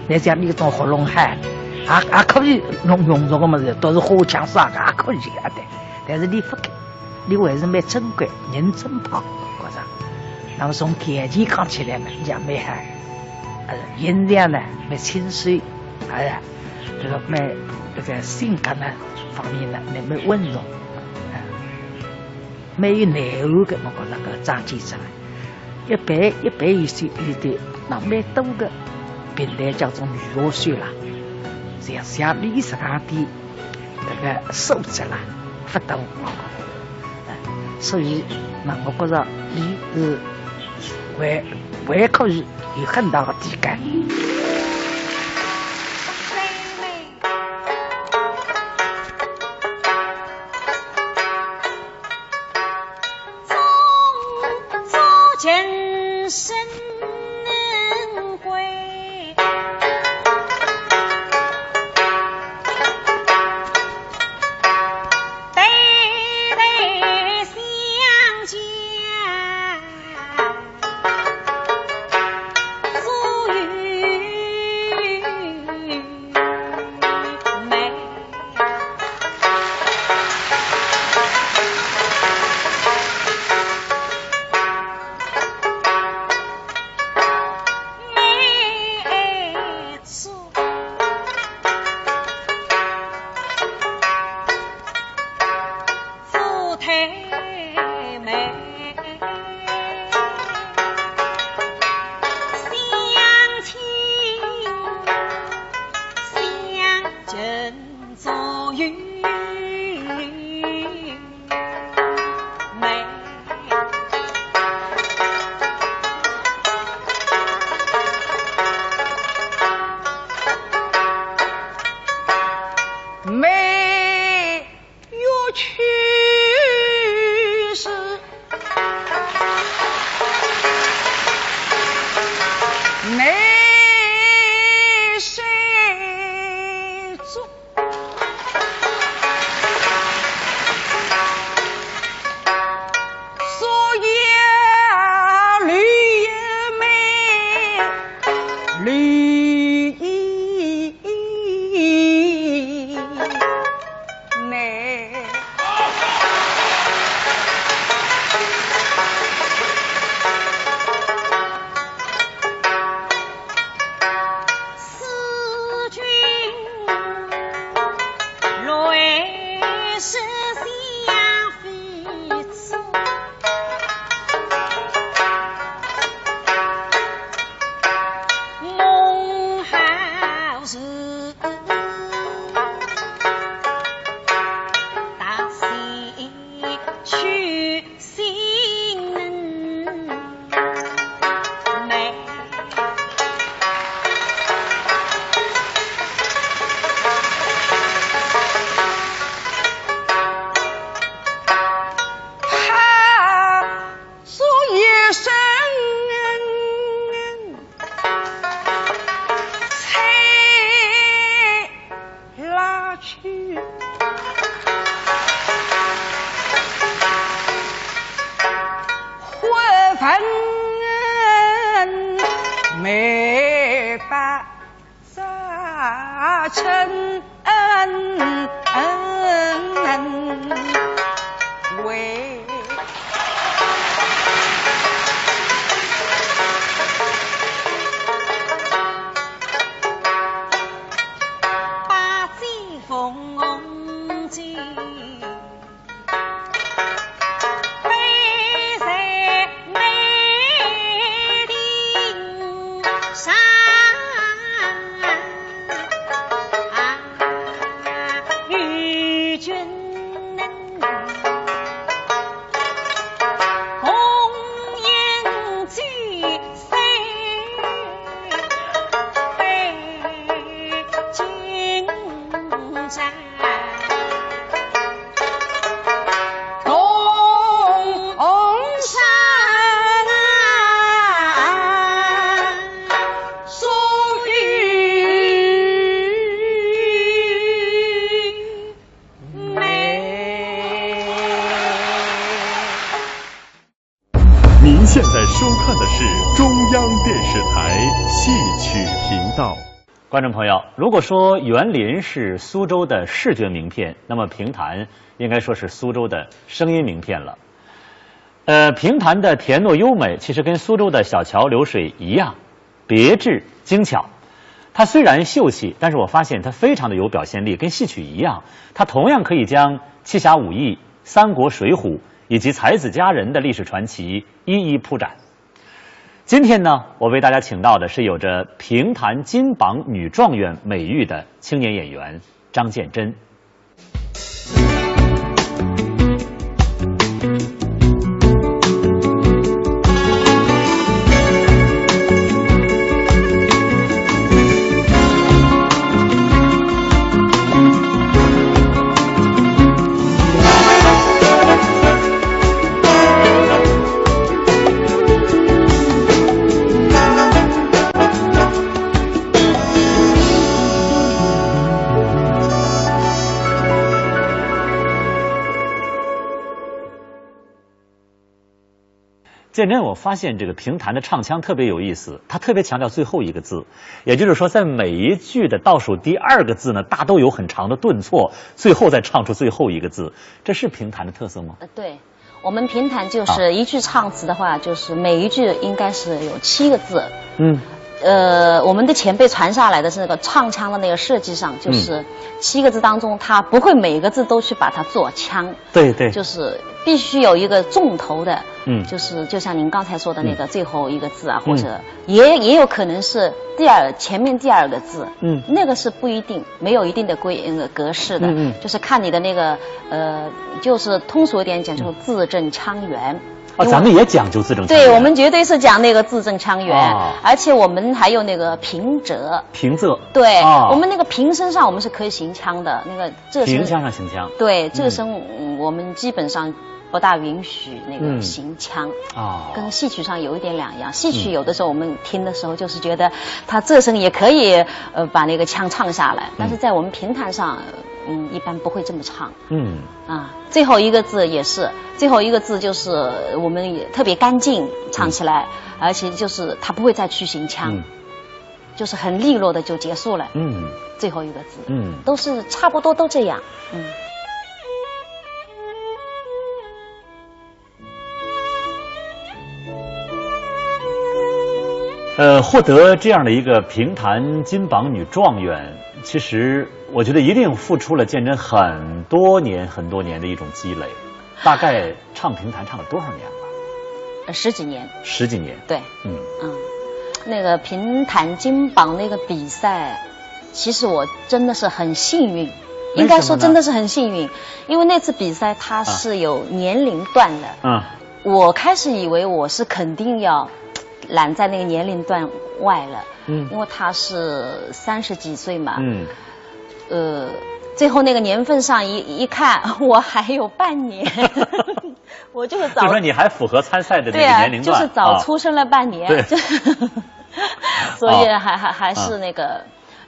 你像你这种活龙汉，也可以庸俗的物事，都是花枪杀也可以啊的。但是你不给，你还是蛮珍贵，人真胖，觉着。那么从感情讲起来呢，你也蛮好，形象呢蛮清水，这个蛮这个性格呢方面呢蛮温柔，蛮有内涵的。我觉着搿张建出来，一般有的那蛮多的平台叫做女学术啦，像你这样的这个素质啦，不多。所以那我觉着你是还可以有很大的提高。前生归，代代相加，足与美。没法扎成为。八戒奉进飞在内定上，与君收看的是中央电视台戏曲频道。观众朋友，如果说园林是苏州的视觉名片，那么评弹应该说是苏州的声音名片了。评弹的甜糯优美，其实跟苏州的小桥流水一样，别致精巧。它虽然秀气，但是我发现它非常的有表现力，跟戏曲一样，它同样可以将七侠五义、三国、水浒以及才子佳人的历史传奇一一铺展。今天呢，我为大家请到的是有着评弹金榜女状元美誉的青年演员张建珍。建真，我发现这个评弹的唱腔特别有意思，他特别强调最后一个字，也就是说，在每一句的倒数第二个字呢，大都有很长的顿挫，最后再唱出最后一个字，这是评弹的特色吗？对，我们评弹就是一句唱词的话，就是每一句应该是有7个字。我们的前辈传下来的是那个唱腔的那个设计上，就是7个字当中，他不会每个字都去把它做腔。对对，就是必须有一个重头的，就是就像您刚才说的那个最后一个字啊，或者也有可能是前面第2个字，那个是不一定，没有一定的格式的，就是看你的那个就是通俗一点讲，就是字正腔圆。咱们也讲究字正腔圆。对，我们绝对是讲那个字正腔圆，而且我们还有那个平仄。平仄。对，我们那个平声上我们是可以行腔的，那个这声。平腔上行腔。对，这个声我们基本上不大允许那个行腔。跟戏曲上有一点两样。戏曲有的时候我们听的时候就是觉得它这声也可以把那个腔唱下来，但是在我们评弹上。一般不会这么唱。最后一个字也是，最后一个字就是我们也特别干净唱起来，而且就是它不会再去行腔，就是很利落的就结束了。最后一个字，都是差不多都这样。获得这样的一个评弹金榜女状元，其实我觉得一定付出了建真很多年的一种积累。大概唱评弹唱了多少年了？10几年。10几年。对。那个评弹金榜那个比赛，其实我真的是很幸运，应该说真的是很幸运，因为那次比赛它是有年龄段的。我开始以为我是肯定要揽在那个年龄段外了，因为他是30几岁嘛，最后那个年份上一看，我还有半年，我就是早，就说你还符合参赛的那个年龄段，就是早出生了半年，所以还是那个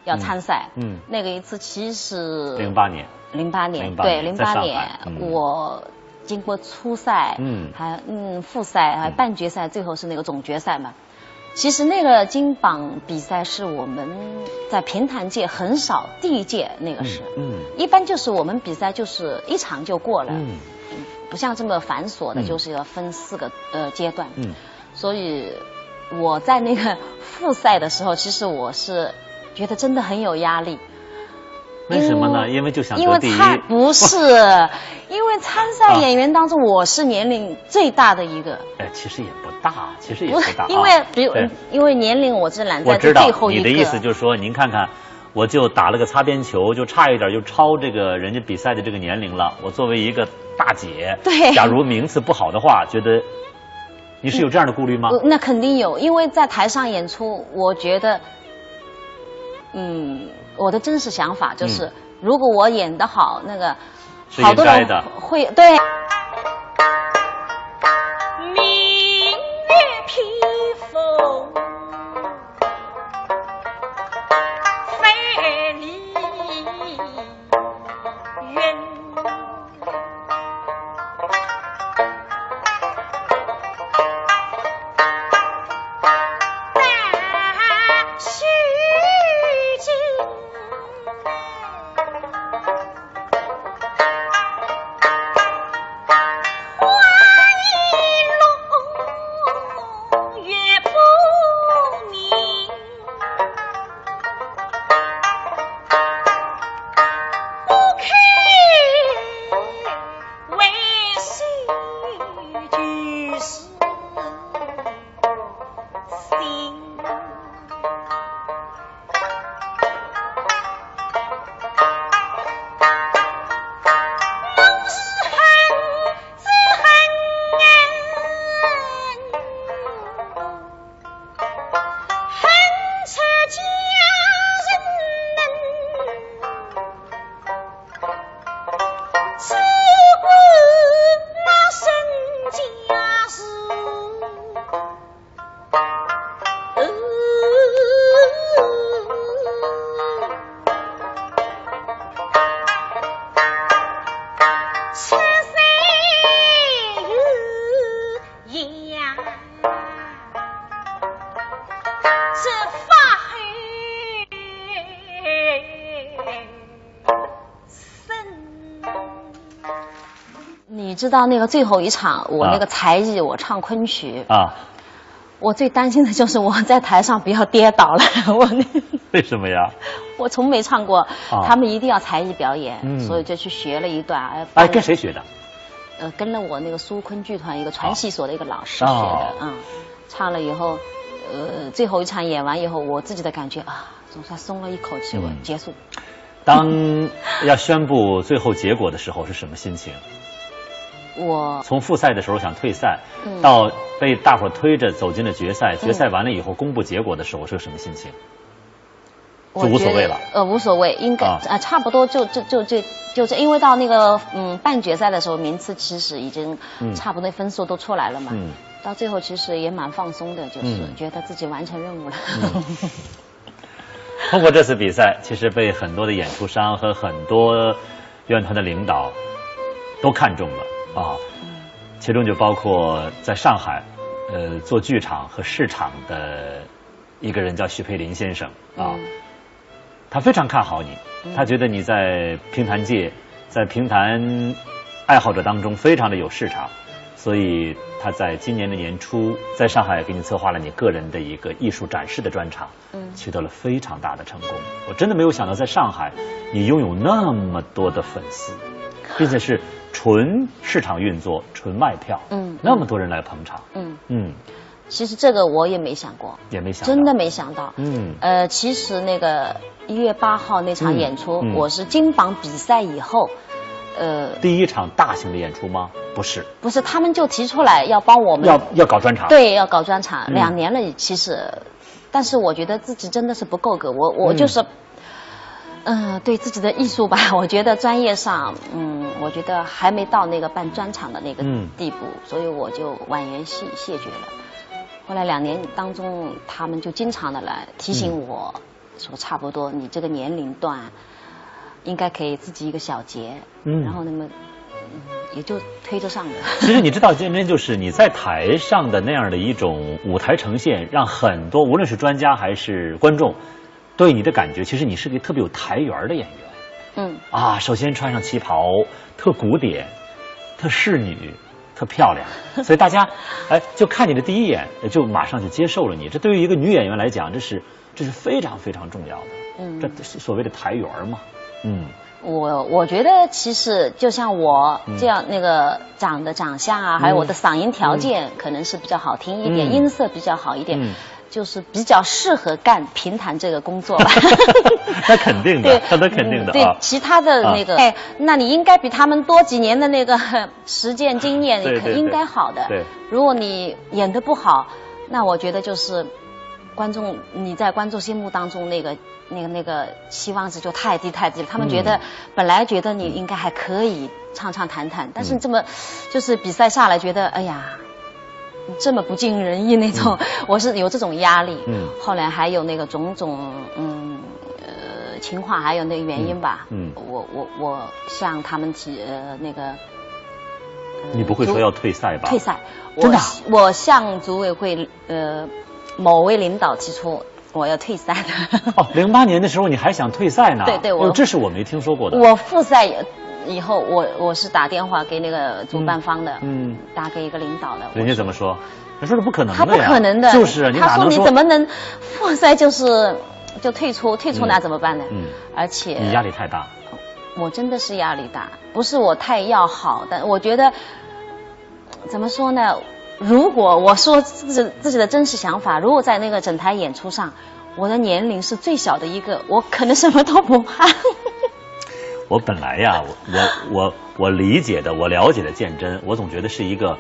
要参赛。那个一次其实08年，对08年，我。经过初赛，还复赛，还半决赛，最后是那个总决赛嘛。其实那个金榜比赛是我们在评弹界很少，第一届那个是，一般就是我们比赛就是1场就过了，不像这么繁琐的，就是要分4个阶段，所以我在那个复赛的时候，其实我是觉得真的很有压力。为什么呢？因为就想得第一。不是，因为参赛演员当中我是年龄最大的一个。其实也不大，因为年龄我是揽在最后一个。你的意思就是说，您看看，我就打了个擦边球，就差一点就超这个人家比赛的这个年龄了。我作为一个大姐，对，假如名次不好的话，觉得你是有这样的顾虑吗？那肯定有，因为在台上演出，我觉得，我的真实想法就是，如果我演得好，那个好多人会对。明月披风，飞离原。你知道那个最后一场，我那个才艺，我唱昆曲啊，我最担心的就是我在台上不要跌倒了。为什么呀？我从没唱过，他们一定要才艺表演，所以就去学了一段。哎，跟谁学的？跟了我那个苏昆剧团一个传戏所的一个老师学的。唱了以后，最后一场演完以后，我自己的感觉啊，总算松了一口气。我结束。当要宣布最后结果的时候是什么心情？我从复赛的时候想退赛，到被大伙推着走进了决赛，决赛完了以后公布结果的时候是个什么心情？就无所谓了。无所谓，应该差不多就这，因为到那个半决赛的时候，名次其实已经差不多分数都出来了嘛。到最后其实也蛮放松的，就是觉得自己完成任务了。通过这次比赛，其实被很多的演出商和很多院团的领导都看中了啊。其中就包括在上海，做剧场和市场的一个人叫徐培林先生啊。他非常看好你，他觉得你在评弹界，在评弹爱好者当中非常的有市场，所以他在今年的年初在上海给你策划了你个人的一个艺术展示的专场，取得了非常大的成功。我真的没有想到在上海你拥有那么多的粉丝，并且是纯市场运作、纯卖票，那么多人来捧场，其实这个我也没想过，也没想到，真的没想到。其实那个1月8号那场演出，我是金榜比赛以后，第一场大型的演出吗？不是，不是，他们就提出来要帮我们要搞专场，对，要搞专场，2年了，其实，但是我觉得自己真的是不够格，我就是，对自己的艺术吧，我觉得专业上，我觉得还没到那个办专场的那个地步，所以我就婉言谢绝了。后来2年当中，他们就经常的来提醒我，说差不多你这个年龄段，应该可以自己一个小节，然后那么，也就推着上了。其实你知道，真就是你在台上的那样的一种舞台呈现，让很多无论是专家还是观众，对你的感觉，其实你是个特别有台缘的演员。首先穿上旗袍，特古典，特仕女。特漂亮，所以大家就看你的第一眼就马上就接受了你。这对于一个女演员来讲，这是非常非常重要的。这是所谓的台缘嘛。我觉得其实就像我这样那个长相啊，还有我的嗓音条件可能是比较好听一点，音色比较好一点。就是比较适合干评弹这个工作吧。那肯定的，那肯定的。对，其他的那个，那你应该比他们多几年的那个实践经验，你应该好的。对，如果你演得不好，那我觉得就是你在观众心目当中那个期望值就太低了。他们本来觉得你应该还可以唱弹，但是这么就是比赛下来觉得，哎呀。这么不尽人意那种，我是有这种压力。后来还有那个种种情况，还有那个原因吧。我向他们提那个。你不会说要退赛吧？退赛，真的。我向组委会某位领导提出我要退赛的。08年的时候你还想退赛呢？对，这是我没听说过的。我复赛以后，我是打电话给那个主办方的，打给一个领导的。人家怎么说？他说是不可能的呀。他不可能的，就是他说你怎么能复赛就退出那怎么办呢？而且你压力太大。我真的是压力大，不是我太要好，但我觉得怎么说呢？如果我说自己的真实想法，如果在那个整台演出上，我的年龄是最小的一个，我可能什么都不怕。我本来呀，我理解的，我了解的鉴真，我总觉得是一个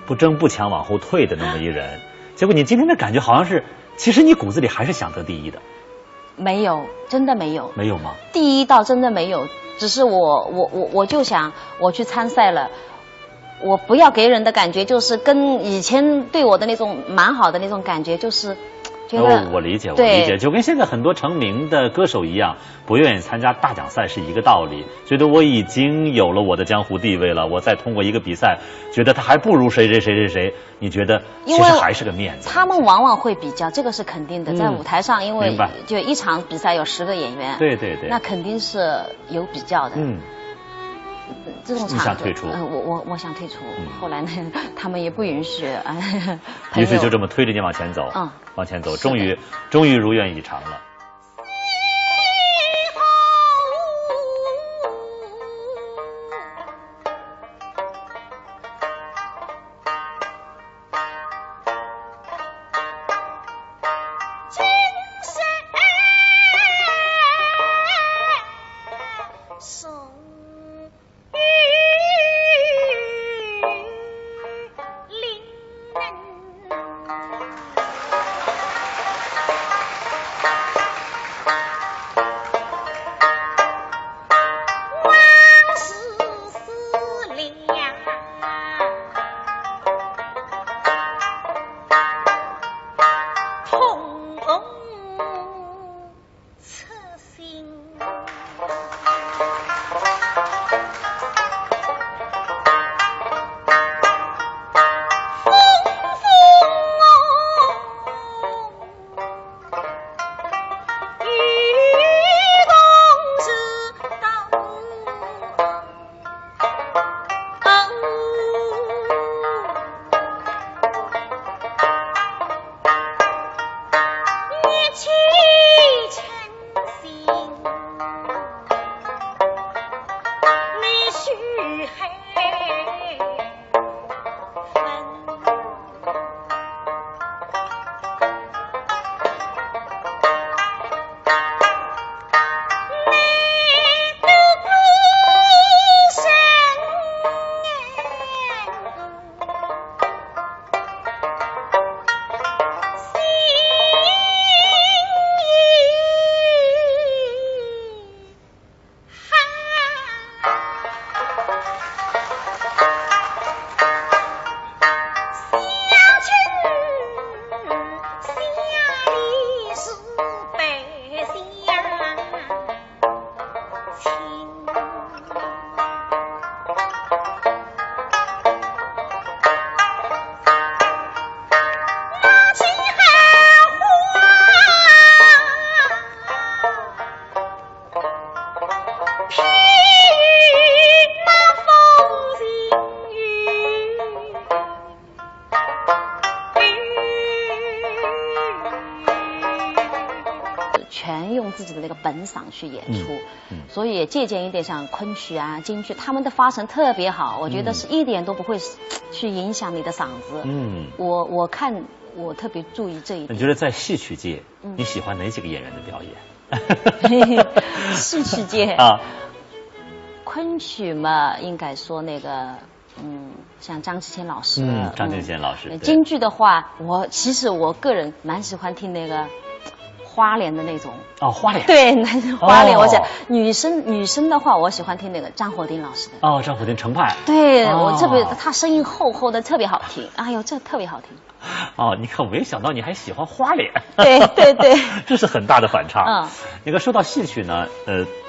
不争不抢往后退的那么一人。结果你今天的感觉好像是，其实你骨子里还是想得第一的。没有，真的没有。没有吗？第一倒真的没有，只是我就想我去参赛了。我不要给人的感觉就是跟以前对我的那种蛮好的那种感觉，就是觉得我理解，就跟现在很多成名的歌手一样，不愿意参加大奖赛是一个道理。觉得我已经有了我的江湖地位了，我再通过一个比赛，觉得他还不如谁，你觉得其实还是个面子。他们往往会比较，这个是肯定的。在舞台上，因为就一场比赛有10个演员，对，那肯定是有比较的。这种场合，你想退出？我想退出。后来呢，他们也不允许啊。于是就这么推着你往前走，往前走，终于如愿以偿了。自己的那个本嗓去演出，所以也借鉴一点像昆曲啊、京剧，他们的发声特别好，我觉得是一点都不会去影响你的嗓子。我看我特别注意这一点。你觉得在戏曲界，你喜欢哪几个演员的表演？戏曲界啊，昆曲嘛，应该说那个像张继谦老师，张继谦老师。京剧的话，其实我个人蛮喜欢听那个花脸的那种。哦，花脸。对，男生花脸。我想女生的话，我喜欢听那个张火丁老师的。哦，张火丁程派。对，我特别，他声音厚厚的，特别好听。哎呦，这特别好听。哦，你看，我没想到你还喜欢花脸。对对对，这是很大的反差。那个说到戏曲呢，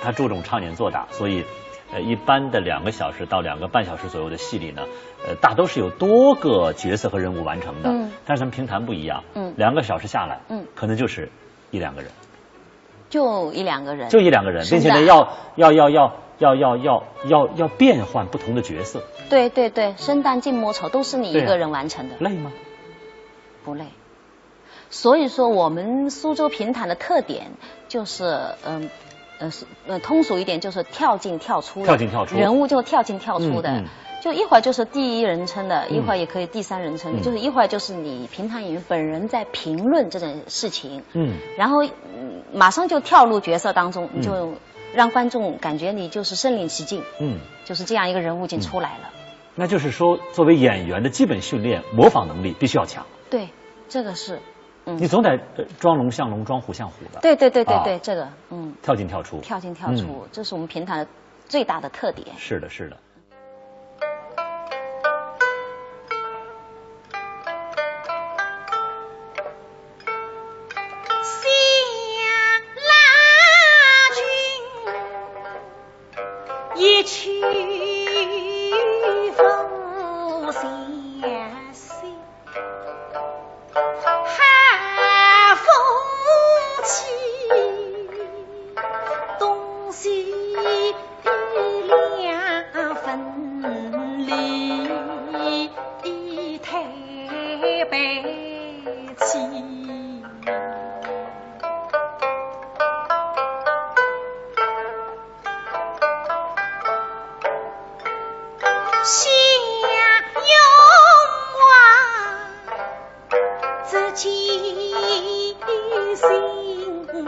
它注重唱演做打，所以。一般的2个小时到2个半小时左右的戏里呢，大都是有多个角色和人物完成的。但是咱们评弹不一样，2个小时下来，可能就是1、2个人，就1、2个人，就1、2个人，并且呢要变换不同的角色。对对对，生旦净末丑都是你一个人完成的。累吗？不累。所以说，我们苏州评弹的特点就是通俗一点就是跳进跳出，人物就跳进跳出的，就一会儿就是第一人称的，一会儿也可以第3人称的，就是一会儿就是你评弹演员本人在评论这件事情，然后马上就跳入角色当中，你就让观众感觉你就是身临其境，就是这样一个人物已经出来了。那就是说，作为演员的基本训练，模仿能力必须要强。对，这个是。你总得装龙像龙，装虎像虎的。对对对对对，这个跳进跳出，跳进跳出，这是我们评弹的最大的特点。是的，是的。一曲风相随，寒风起，东西两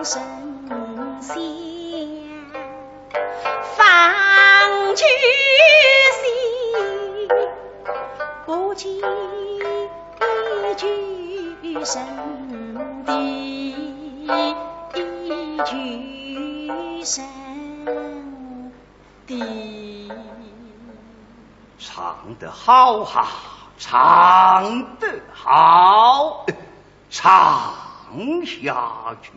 神仙放居心，不见居神地，居神地。唱得好哈，唱得好，唱下去。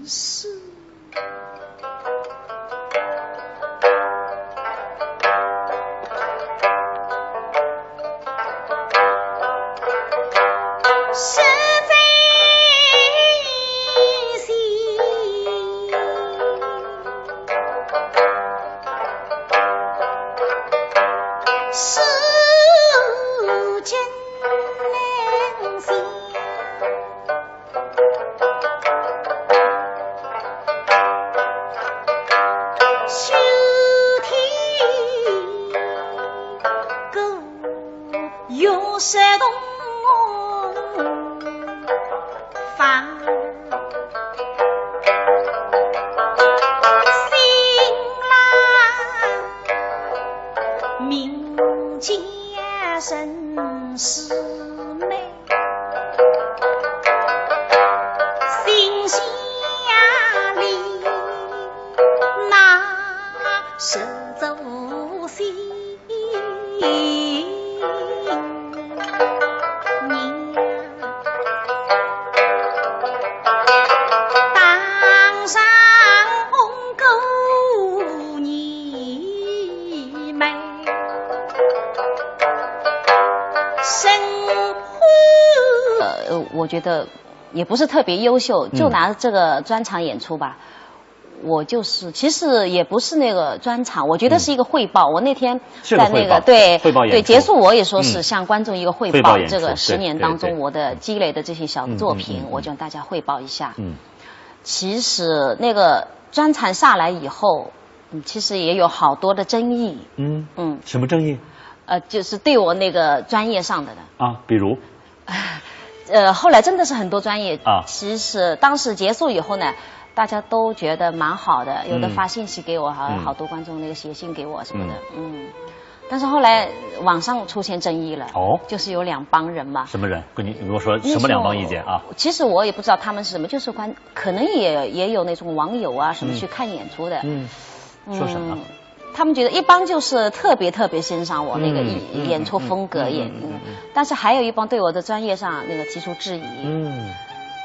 是。实在心，是真能行。秋天狗有山东放新郎名家甚是美，心下里那是走心。当上红狗你美，生活我觉得也不是特别优秀，就拿这个专场演出吧。我就是其实也不是那个专场，我觉得是一个汇报。我那天在那个对对结束，我也说是向观众一个汇报，这个10年当中我的积累的这些小作品，我就向大家汇报一下。其实那个专场下来以后，其实也有好多的争议。什么争议？就是对我那个专业上的啊，比如。后来真的是很多专业啊。其实当时结束以后呢，大家都觉得蛮好的，有的发信息给我，好多观众那个写信给我什么的，但是后来网上出现争议了，就是有2帮人嘛。什么人？你跟我说什么2帮意见啊？其实我也不知道他们是什么，就是可能也有那种网友啊什么去看演出的，说什么？他们觉得一帮就是特别欣赏我那个演出风格但是还有一帮对我的专业上那个提出质疑。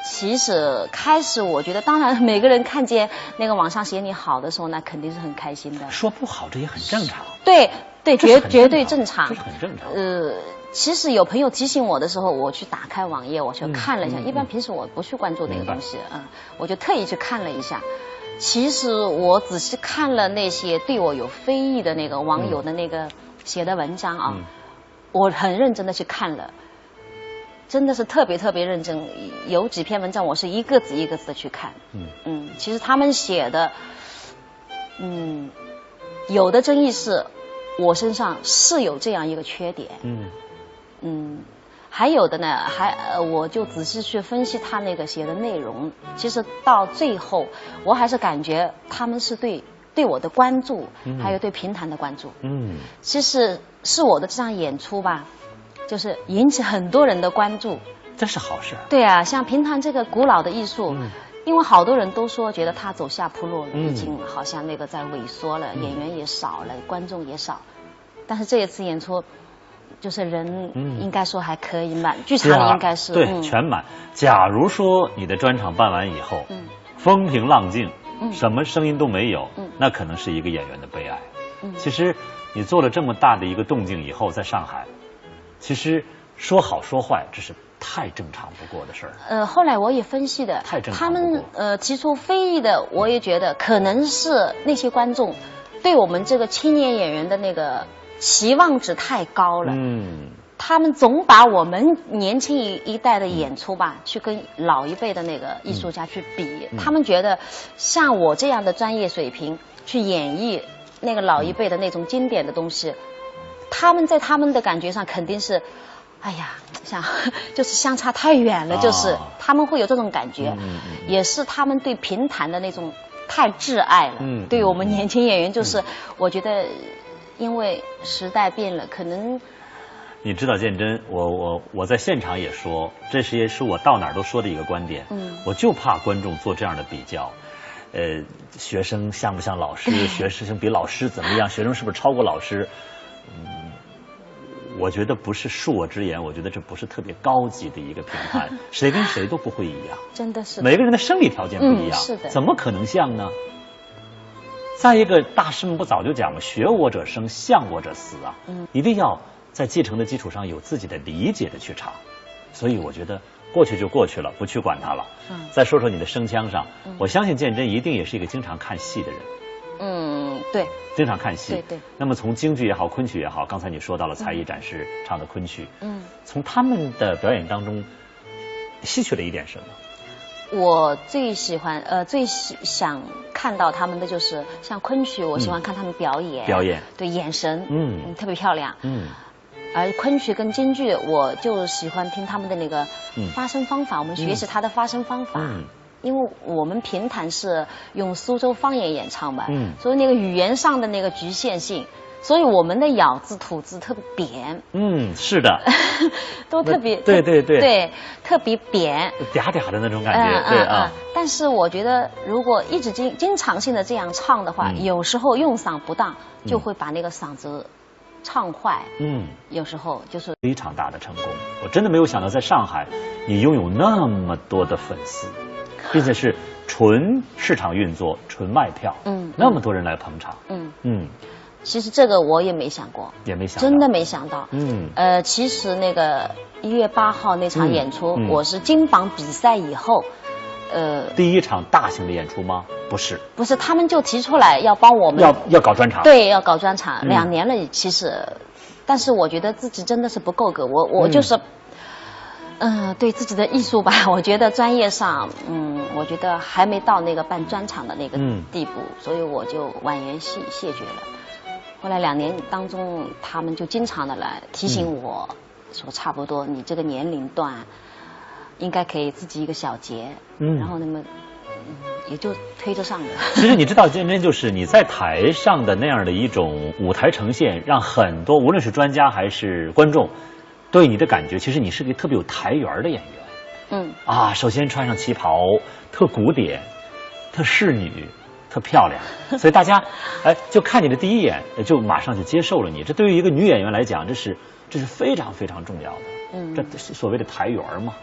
其实开始我觉得，当然每个人看见那个网上写你好的时候，那肯定是很开心的。说不好这也很正常。对，绝对正常。这是很正常。其实有朋友提醒我的时候，我去打开网页，我去看了一下。一般平时我不去关注那个东西，我就特意去看了一下。其实我仔细看了那些对我有非议的那个网友的那个写的文章啊，我很认真的去看了，真的是特别认真。有几篇文章我是一个字一个字的去看。其实他们写的，有的争议是我身上是有这样一个缺点。还有的呢，我就仔细去分析他那个写的内容，其实到最后，我还是感觉他们是对我的关注，还有对评弹的关注。其实是我的这场演出吧，就是引起很多人的关注，这是好事。对啊，像评弹这个古老的艺术，因为好多人都说觉得它走下坡路了，已经好像那个在萎缩了，演员也少了，观众也少。但是这一次演出，就是人应该说还可以满，剧场里应该是对全满。假如说你的专场办完以后，风平浪静，什么声音都没有，那可能是一个演员的悲哀。其实你做了这么大的一个动静以后，在上海，其实说好说坏，这是太正常不过的事儿。后来我也分析的，太正常不过。他们提出非议的，我也觉得可能是那些观众对我们这个青年演员的那个期望值太高了。他们总把我们年轻一代的演出吧，去跟老一辈的那个艺术家去比。他们觉得像我这样的专业水平去演绎那个老一辈的那种经典的东西，他们在他们的感觉上肯定是，哎呀，像就是相差太远了，就是他们会有这种感觉，也是他们对评弹的那种太挚爱了。对于我们年轻演员，就是我觉得，因为时代变了，可能。你知道建真，我在现场也说，这也是我到哪儿都说的一个观点。我就怕观众做这样的比较，学生像不像老师？学生比老师怎么样？学生是不是超过老师？我觉得不是恕我直言，我觉得这不是特别高级的一个评判，谁跟谁都不会一样。真的是。每个人的生理条件不一样，是的。怎么可能像呢？再一个，大师们不早就讲了，学我者生，像我者死啊。一定要在继承的基础上有自己的理解的去唱，所以我觉得过去就过去了，不去管它了。再说说你的声腔上，我相信建真一定也是一个经常看戏的人。对，经常看戏。对。那么从京剧也好，昆曲也好，刚才你说到了才艺展示唱的昆曲，从他们的表演当中吸取了一点什么？我最喜欢最想看到他们的就是像昆曲，我喜欢看他们表演。对，眼神特别漂亮。而昆曲跟京剧，我就喜欢听他们的那个发声方法，我们学习他的发声方法。因为我们评弹是用苏州方言演唱嘛，所以那个语言上的那个局限性，所以我们的咬字吐字特别扁。是的，都特别对，特别扁，嗲嗲的那种感觉。对啊。但是我觉得，如果一直经常性的这样唱的话，有时候用嗓不当，就会把那个嗓子唱坏。有时候就是非常大的成功。我真的没有想到，在上海，你拥有那么多的粉丝。并且是纯市场运作、纯卖票，那么多人来捧场，其实这个我也没想过，真的没想到，其实那个1月8号那场演出，我是金榜比赛以后，第一场大型的演出吗？不是，他们就提出来要帮我们要搞专场，对，要搞专场，2年了，其实，但是我觉得自己真的是不够格，我就是。对自己的艺术吧，我觉得专业上，我觉得还没到那个办专场的那个地步，所以我就婉言谢绝了。后来2年当中，他们就经常的来提醒我，说差不多你这个年龄段，应该可以自己一个小节，然后那么，也就推着上了。其实你知道，真就是你在台上的那样的一种舞台呈现，让很多无论是专家还是观众。对你的感觉，其实你是个特别有台缘的演员。首先穿上旗袍，特古典，特仕女，特漂亮，所以大家就看你的第一眼，就马上就接受了你。这对于一个女演员来讲，这是非常非常重要的。这是所谓的台缘嘛。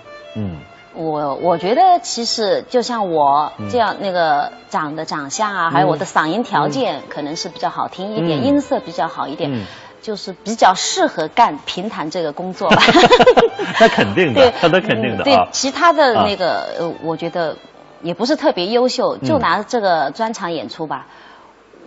我觉得其实就像我这样那个长相啊，还有我的嗓音条件，可能是比较好听一点，音色比较好一点。就是比较适合干评弹这个工作吧。那肯定的，那肯定的。对，其他的那个我觉得也不是特别优秀，就拿这个专场演出吧。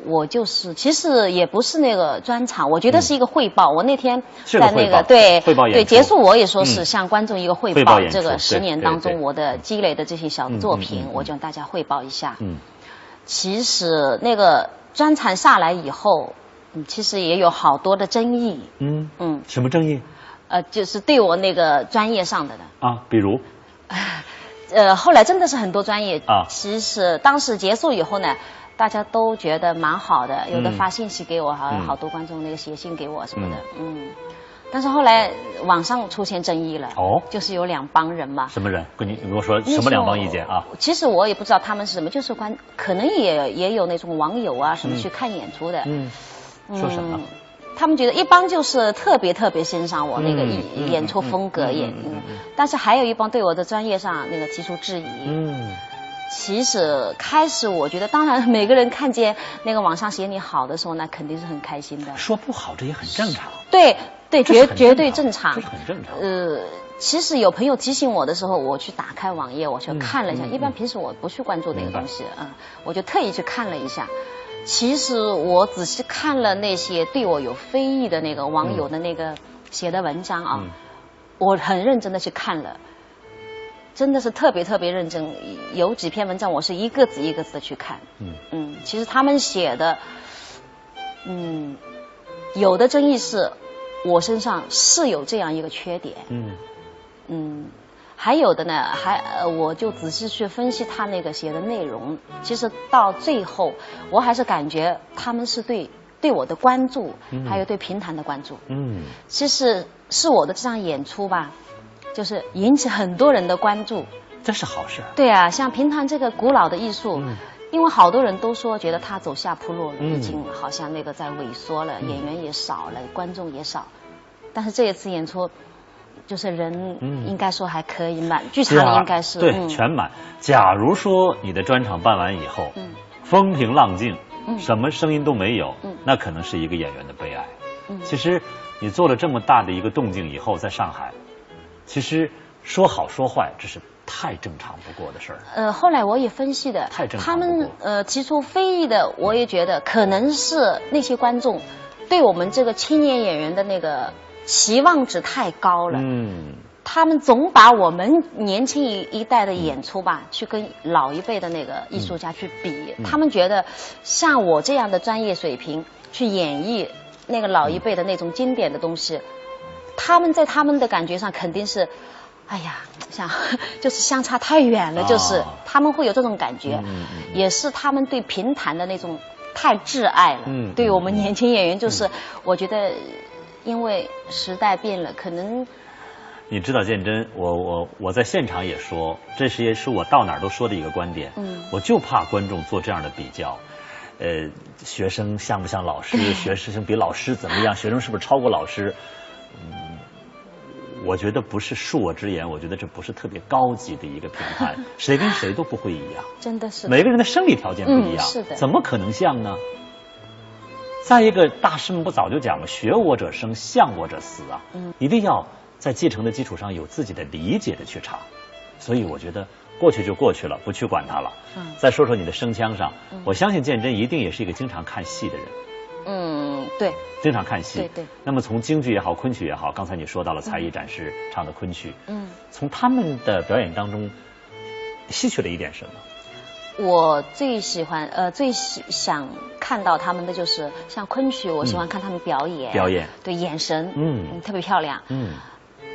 我就是其实也不是那个专场，我觉得是一个汇报。我那天在那个汇报演出对结束，我也说是向观众一个汇报。这个10年当中我的积累的这些小作品，我就让大家汇报一下。其实那个专场下来以后。其实也有好多的争议。什么争议？就是对我那个专业上的比如，后来真的是很多专业其实当时结束以后呢，大家都觉得蛮好的，有的发信息给我，好多观众那个写信给我什么的。但是后来网上出现争议了。就是有2帮人嘛。什么人？你跟我说什么2帮意见啊？其实我也不知道他们是什么，就是可能也有那种网友啊什么去看演出的。说什么？他们觉得一帮就是特别欣赏我那个演出风格但是还有一帮对我的专业上那个提出质疑。其实开始我觉得，当然每个人看见那个网上写你好的时候，那肯定是很开心的。说不好这也很正常。对，绝对正常。这很正常。其实有朋友提醒我的时候，我去打开网页，我去看了一下。一般平时我不去关注那个东西我就特意去看了一下。其实我仔细看了那些对我有非议的那个网友的那个写的文章我很认真的去看了，真的是特别认真。有几篇文章我是一个字一个字的去看。其实他们写的，有的争议是我身上是有这样一个缺点。还有的呢，我就仔细去分析他那个写的内容，其实到最后，我还是感觉他们是对我的关注，还有对评弹的关注。其实是我的这场演出吧，就是引起很多人的关注，这是好事。对啊，像评弹这个古老的艺术，因为好多人都说觉得它走下坡路了，已经好像那个在萎缩了，演员也少了，观众也少。但是这一次演出，就是人应该说还可以满，剧场里应该是对全满。假如说你的专场办完以后，风平浪静，什么声音都没有，那可能是一个演员的悲哀。其实你做了这么大的一个动静以后，在上海，其实说好说坏，这是太正常不过的事儿。后来我也分析的，太正常不过。他们提出非议的，我也觉得可能是那些观众对我们这个青年演员的那个期望值太高了。他们总把我们年轻一代的演出吧，去跟老一辈的那个艺术家去比。他们觉得像我这样的专业水平去演绎那个老一辈的那种经典的东西，他们在他们的感觉上肯定是，哎呀，就是相差太远了，就是他们会有这种感觉，也是他们对评弹的那种太挚爱了。对我们年轻演员，就是我觉得，因为时代变了，可能。你知道建真，我在现场也说，这也是我到哪儿都说的一个观点。我就怕观众做这样的比较，学生像不像老师？学生比老师怎么样？学生是不是超过老师？我觉得不是恕我直言，我觉得这不是特别高级的一个评判，谁跟谁都不会一样。真的是。每个人的生理条件不一样，是的。怎么可能像呢？再一个，大师们不早就讲了，学我者生，像我者死啊。一定要在继承的基础上有自己的理解的去唱，所以我觉得过去就过去了，不去管它了。再说说你的声腔上，我相信建真一定也是一个经常看戏的人。对，经常看戏。对。那么从京剧也好，昆曲也好，刚才你说到了才艺展示唱的昆曲，从他们的表演当中吸取了一点什么？我最喜欢最想看到他们的就是像昆曲，我喜欢看他们表演。对，眼神特别漂亮。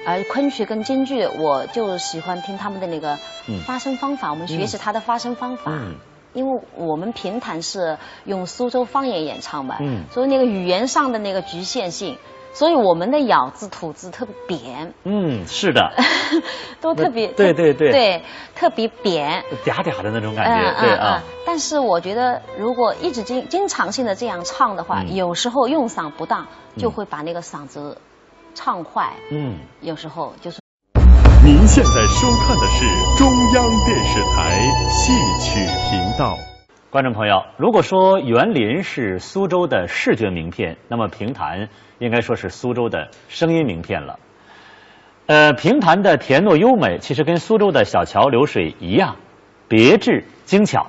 而昆曲跟京剧，我就喜欢听他们的那个发声方法，我们学习他的发声方法。因为我们评弹是用苏州方言演唱嘛，所以那个语言上的那个局限性，所以我们的咬字吐字特别扁。是的，都特别对，特别扁，嗲嗲的那种感觉。对啊。但是我觉得，如果一直经常性的这样唱的话，有时候用嗓不当，就会把那个嗓子唱坏。有时候就是。您现在收看的是中央电视台戏曲频道。观众朋友，如果说园林是苏州的视觉名片，那么评弹应该说是苏州的声音名片了。评弹的甜糯优美，其实跟苏州的小桥流水一样，别致精巧。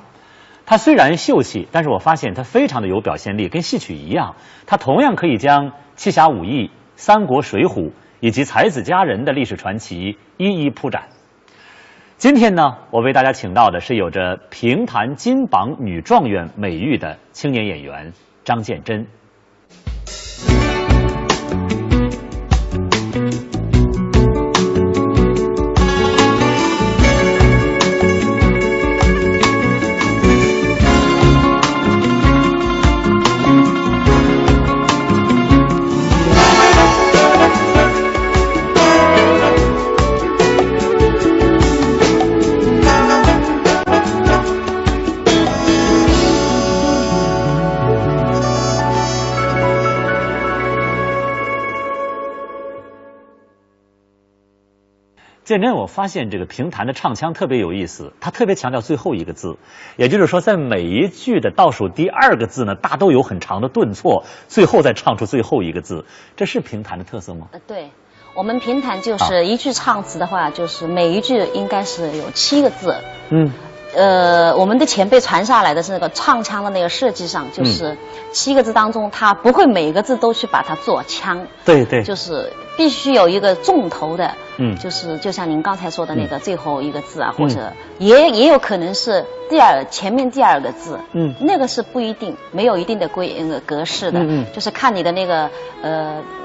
它虽然秀气，但是我发现它非常的有表现力，跟戏曲一样，它同样可以将七侠五义、三国、水浒以及才子佳人的历史传奇一一铺展。今天呢，我为大家请到的是有着评弹金榜女状元美誉的青年演员张建真。建真，我发现这个评弹的唱腔特别有意思，他特别强调最后一个字，也就是说，在每一句的倒数第二个字呢，大都有很长的顿挫，最后再唱出最后一个字，这是评弹的特色吗？对，我们评弹就是一句唱词的话，就是每一句应该是有7个字。我们的前辈传下来的是那个唱腔的那个设计上，就是7个字当中，他不会每个字都去把它做腔。对，就是必须有一个重头的。就是就像您刚才说的那个最后一个字啊，或者也有可能是前面第2个字。那个是不一定，没有一定的格式的。就是看你的那个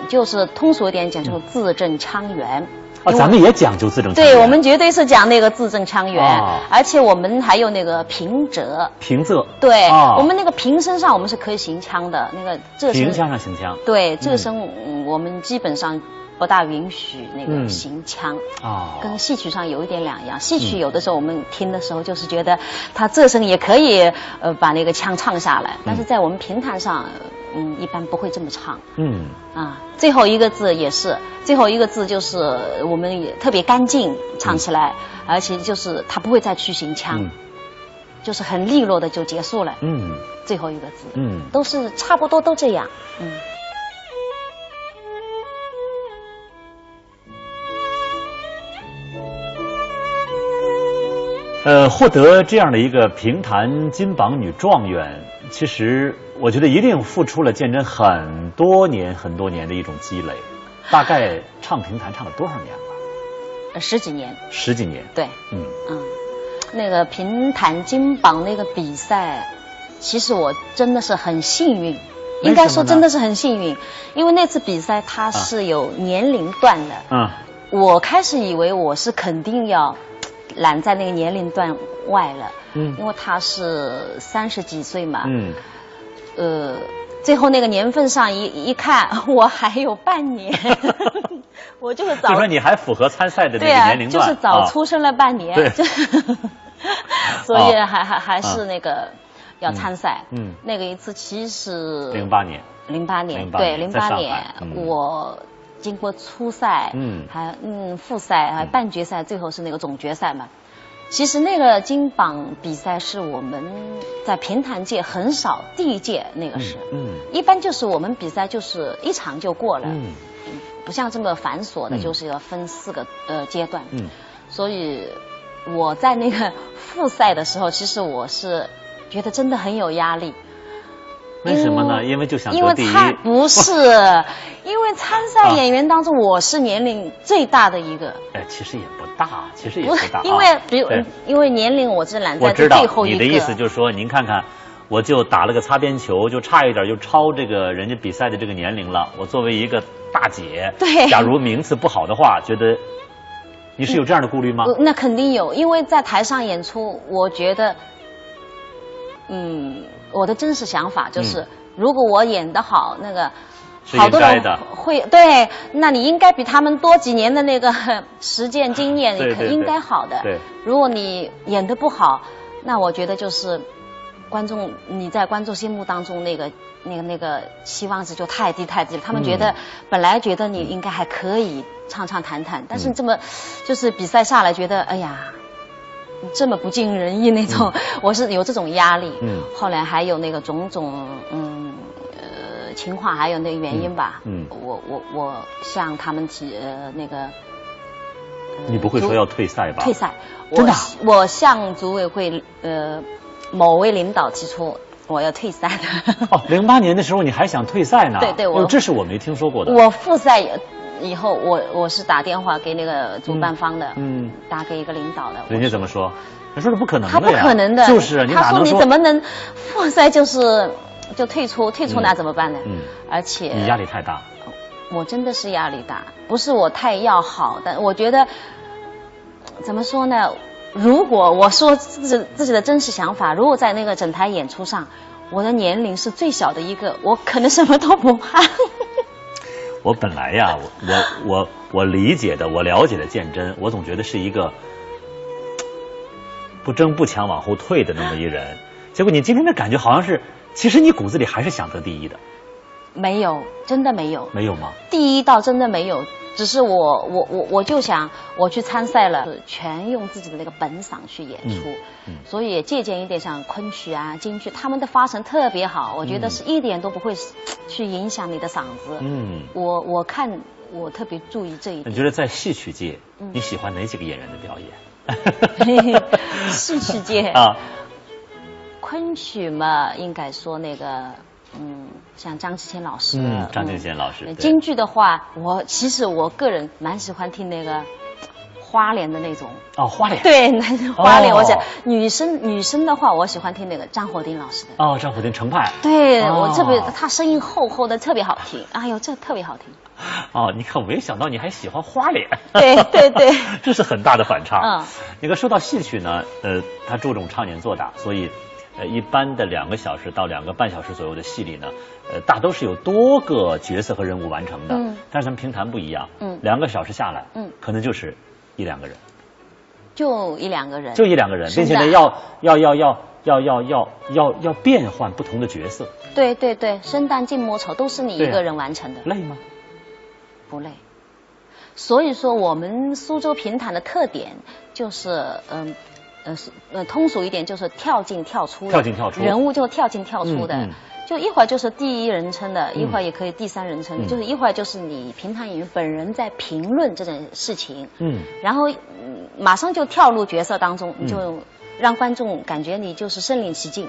就是通俗一点讲，就是字正腔圆。咱们也讲究字正腔圆。对，我们绝对是讲那个字正腔圆，而且我们还有那个平仄。平仄。对，我们那个平声上我们是可以行腔的，那个仄声。平腔上行腔。对，仄声我们基本上不大允许那个行腔。跟戏曲上有一点两样。戏曲有的时候我们听的时候就是觉得它仄声也可以把那个腔唱下来，但是在我们评弹上。一般不会这么唱。最后一个字也是，最后一个字就是我们也特别干净唱起来，而且就是它不会再去行腔，就是很利落的就结束了。最后一个字，都是差不多都这样。获得这样的一个评弹金榜女状元，其实我觉得一定付出了建真很多年的一种积累。大概唱评弹唱了多少年了？10几年。10几年。对。那个评弹金榜那个比赛，其实我真的是很幸运，应该说真的是很幸运，因为那次比赛它是有年龄段的。我开始以为我是肯定要拦在那个年龄段外了，因为他是30几岁嘛，最后那个年份上一看，我还有半年，我就是早，就说你还符合参赛的那个年龄段，就是早出生了半年，对，所以还是那个要参赛，那个一次其实08年，对，08年我。经过初赛，还复赛，还半决赛，最后是那个总决赛嘛。其实那个金榜比赛是我们在评弹界很少，第一届那个是，一般就是我们比赛就是一场就过了，不像这么繁琐的，就是要分4个阶段，所以我在那个复赛的时候，其实我是觉得真的很有压力。为什么呢？因为就想得第一。不是，因为参赛演员当中我是年龄最大的一个。其实也不大，因为因为年龄我是揽在最后一个。我知道你的意思就是说，您看看，我就打了个擦边球，就差一点就超这个人家比赛的这个年龄了。我作为一个大姐，对，假如名次不好的话，觉得你是有这样的顾虑吗？那肯定有，因为在台上演出，我觉得，我的真实想法就是，如果我演得好，那个好多人会对，那你应该比他们多几年的那个实践经验，你应该好的。对，如果你演得不好，那我觉得就是你在观众心目当中那个期望值就太低了。他们本来觉得你应该还可以唱弹，但是这么就是比赛下来觉得，哎呀。这么不尽人意那种，我是有这种压力。后来还有那个种种情况，还有那个原因吧。我向他们提那个。你不会说要退赛吧？退赛，真的。我向组委会某位领导提出我要退赛的。08年的时候你还想退赛呢？对，这是我没听说过的。我复赛以后我是打电话给那个主办方的，打给一个领导的。人家怎么说？人说是不可能的呀。他不可能的，就是他说你怎么能复赛就退出那怎么办呢？而且你压力太大。我真的是压力大，不是我太要好，但我觉得怎么说呢？如果我说自己的真实想法，如果在那个整台演出上，我的年龄是最小的一个，我可能什么都不怕。我本来呀，我理解的，我了解的建真，我总觉得是一个不争不抢往后退的那么一人。结果你今天的感觉好像是，其实你骨子里还是想得第一的。没有，真的没有。没有吗？第一倒真的没有，只是我就想我去参赛了，全用自己的那个本嗓去演出，所以也借鉴一点像昆曲啊、京剧，他们的发声特别好，我觉得是一点都不会去影响你的嗓子。我看我特别注意这一点。你觉得在戏曲界，你喜欢哪几个演员的表演？戏曲界啊，昆曲嘛，应该说那个。像张继谦老师，张继谦老师。京剧的话，其实我个人蛮喜欢听那个花脸的那种。哦，花脸。对，花脸。哦我想女生的话，我喜欢听那个张火丁老师的。哦，张火丁程派。对，哦我特别，他声音厚厚的，特别好听。哎呦，这特别好听。哦，你看，我没想到你还喜欢花脸。对对对，这是很大的反差。嗯，那个说到戏曲呢，它注重唱念做打，所以，一般的2个小时到2个半小时左右的戏里呢，大都是有多个角色和人物完成的。嗯，但是咱们评弹不一样。嗯，2个小时下来，嗯，可能就是1-2个人，就1-2个人，就1-2个人，并且呢，要变换不同的角色。对对对，生旦净末丑都是你一个人完成的。累吗？不累。所以说，我们苏州评弹的特点就是，通俗一点就是跳进跳出的，跳进跳出，人物就跳进跳出的。就一会儿就是第1人称的，一会儿也可以第3人称的，就是一会儿就是你评弹演员本人在评论这件事情，然后马上就跳入角色当中，你就让观众感觉你就是身临其境，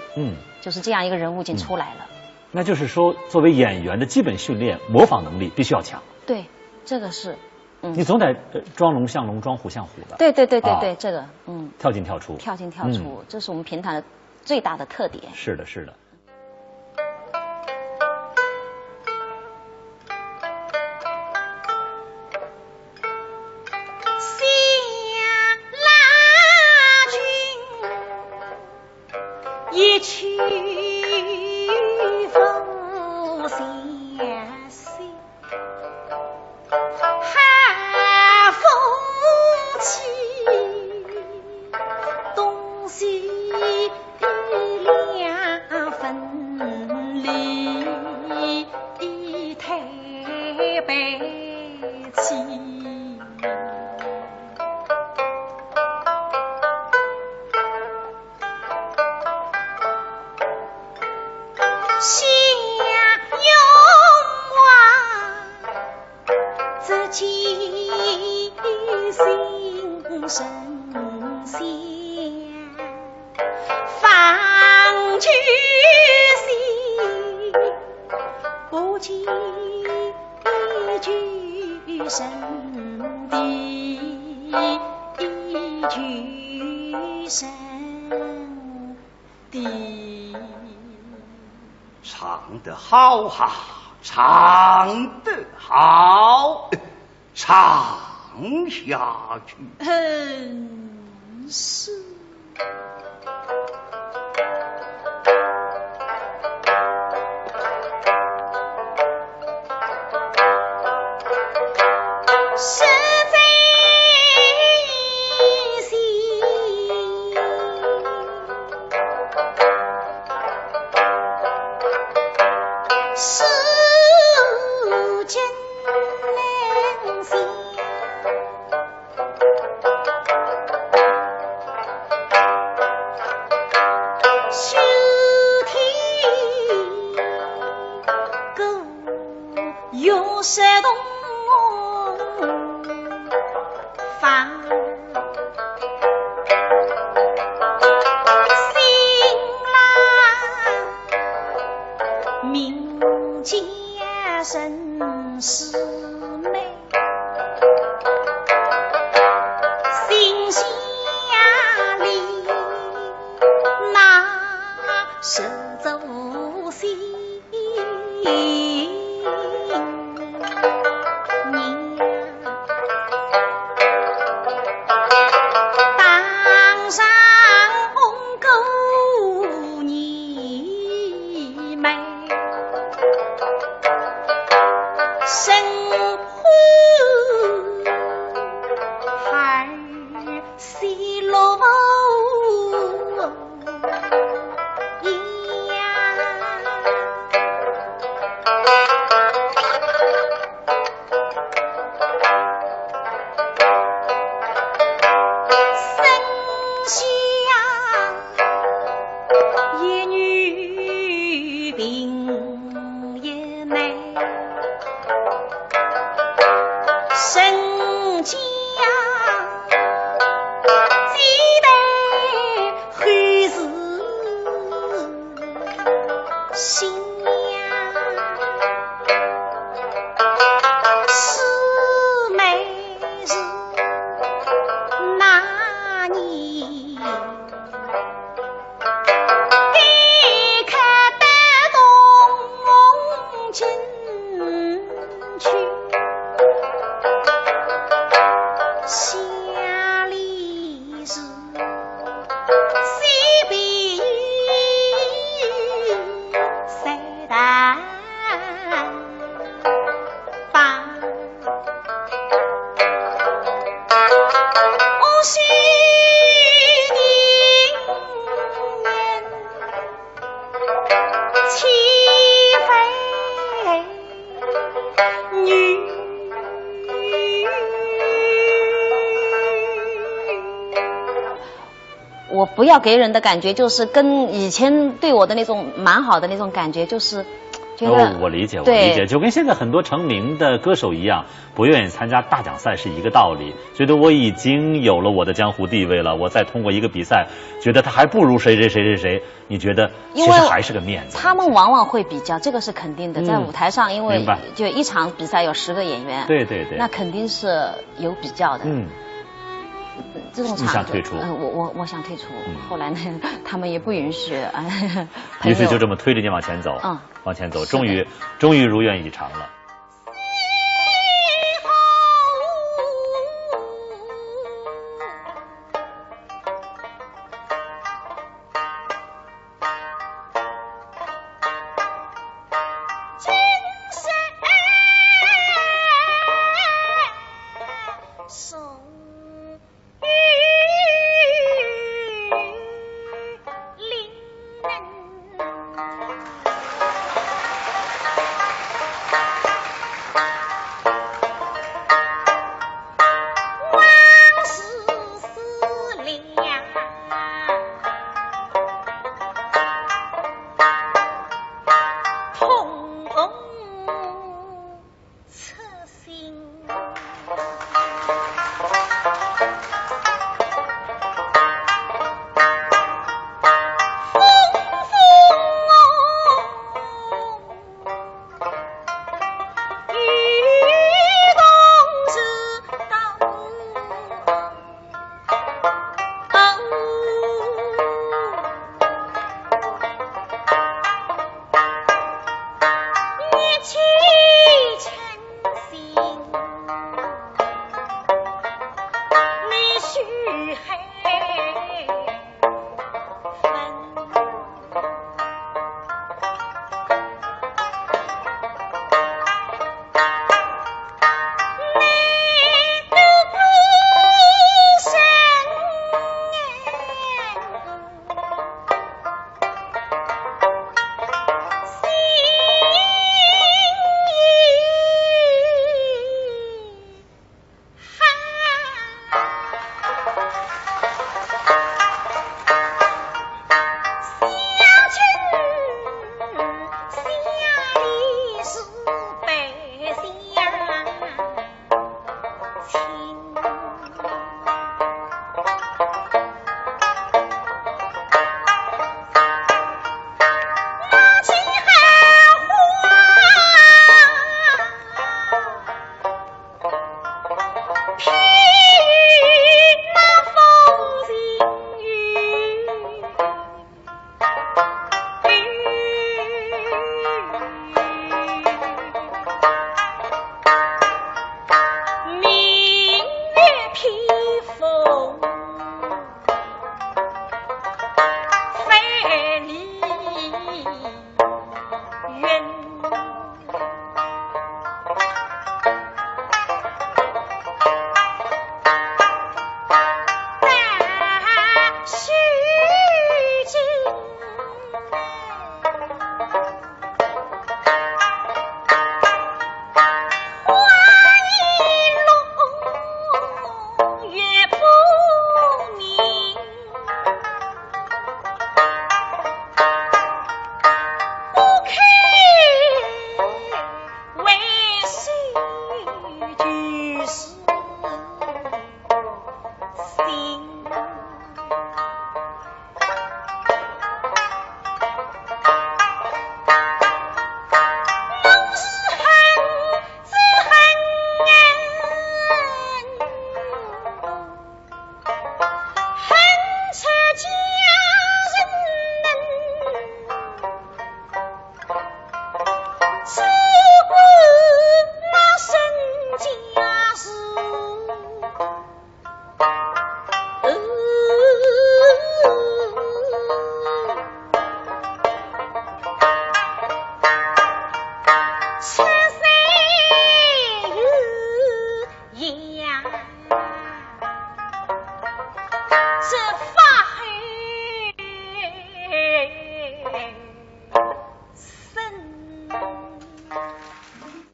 就是这样一个人物已经出来了。那就是说，作为演员的基本训练，模仿能力必须要强。对，这个是，你总得装龙像龙，装虎像虎的。对对对对对，这个，跳进跳出，跳进跳出，这是我们评弹的最大的特点。是的，是的。一曲风相随，寒风起，东西两分离，台北起。夕阳永望，只见心神香，放曲戏，不见举神的举神的。唱得好哈，唱得好，唱下去。是。实在世间良心，修天狗用石洞放。生是美，心下里那是走心。当上红狗你美。生活还是落一样，生下一女病也难。生家几代后事新娘，是美人我不要给人的感觉就是跟以前对我的那种蛮好的那种感觉，就是觉得我理解，我理解，就跟现在很多成名的歌手一样，不愿意参加大奖赛是一个道理。觉得我已经有了我的江湖地位了，我再通过一个比赛，觉得他还不如谁，你觉得其实还是个面子。他们往往会比较，这个是肯定的。在舞台上，因为就一场比赛有10个演员，对，那肯定是有比较的。这种场合，你想退出？我想退出。后来呢，他们也不允许。于是就这么推着你往前走，往前走，终于如愿以偿了。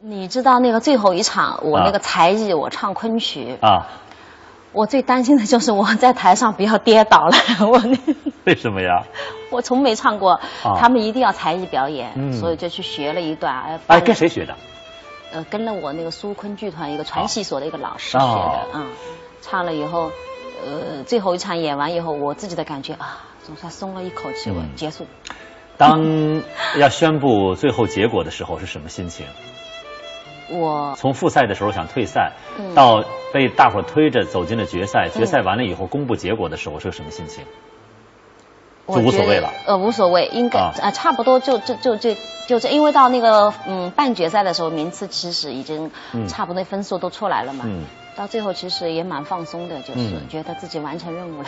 你知道那个最后一场，我那个才艺我唱昆曲啊，我最担心的就是我在台上不要跌倒了。为什么呀？我从没唱过，他们一定要才艺表演，所以就去学了一段。哎，跟谁学的？跟了我那个苏昆剧团一个传戏所的一个老师学的。唱了以后，最后一场演完以后，我自己的感觉啊，总算松了一口气。我结束。当要宣布最后结果的时候是什么心情？我从复赛的时候想退赛，到被大伙推着走进了决赛，决赛完了以后公布结果的时候是个什么心情？就无所谓了。无所谓，应该差不多就这，因为到那个半决赛的时候，名次其实已经差不多分数都出来了嘛。到最后其实也蛮放松的，就是觉得自己完成任务了。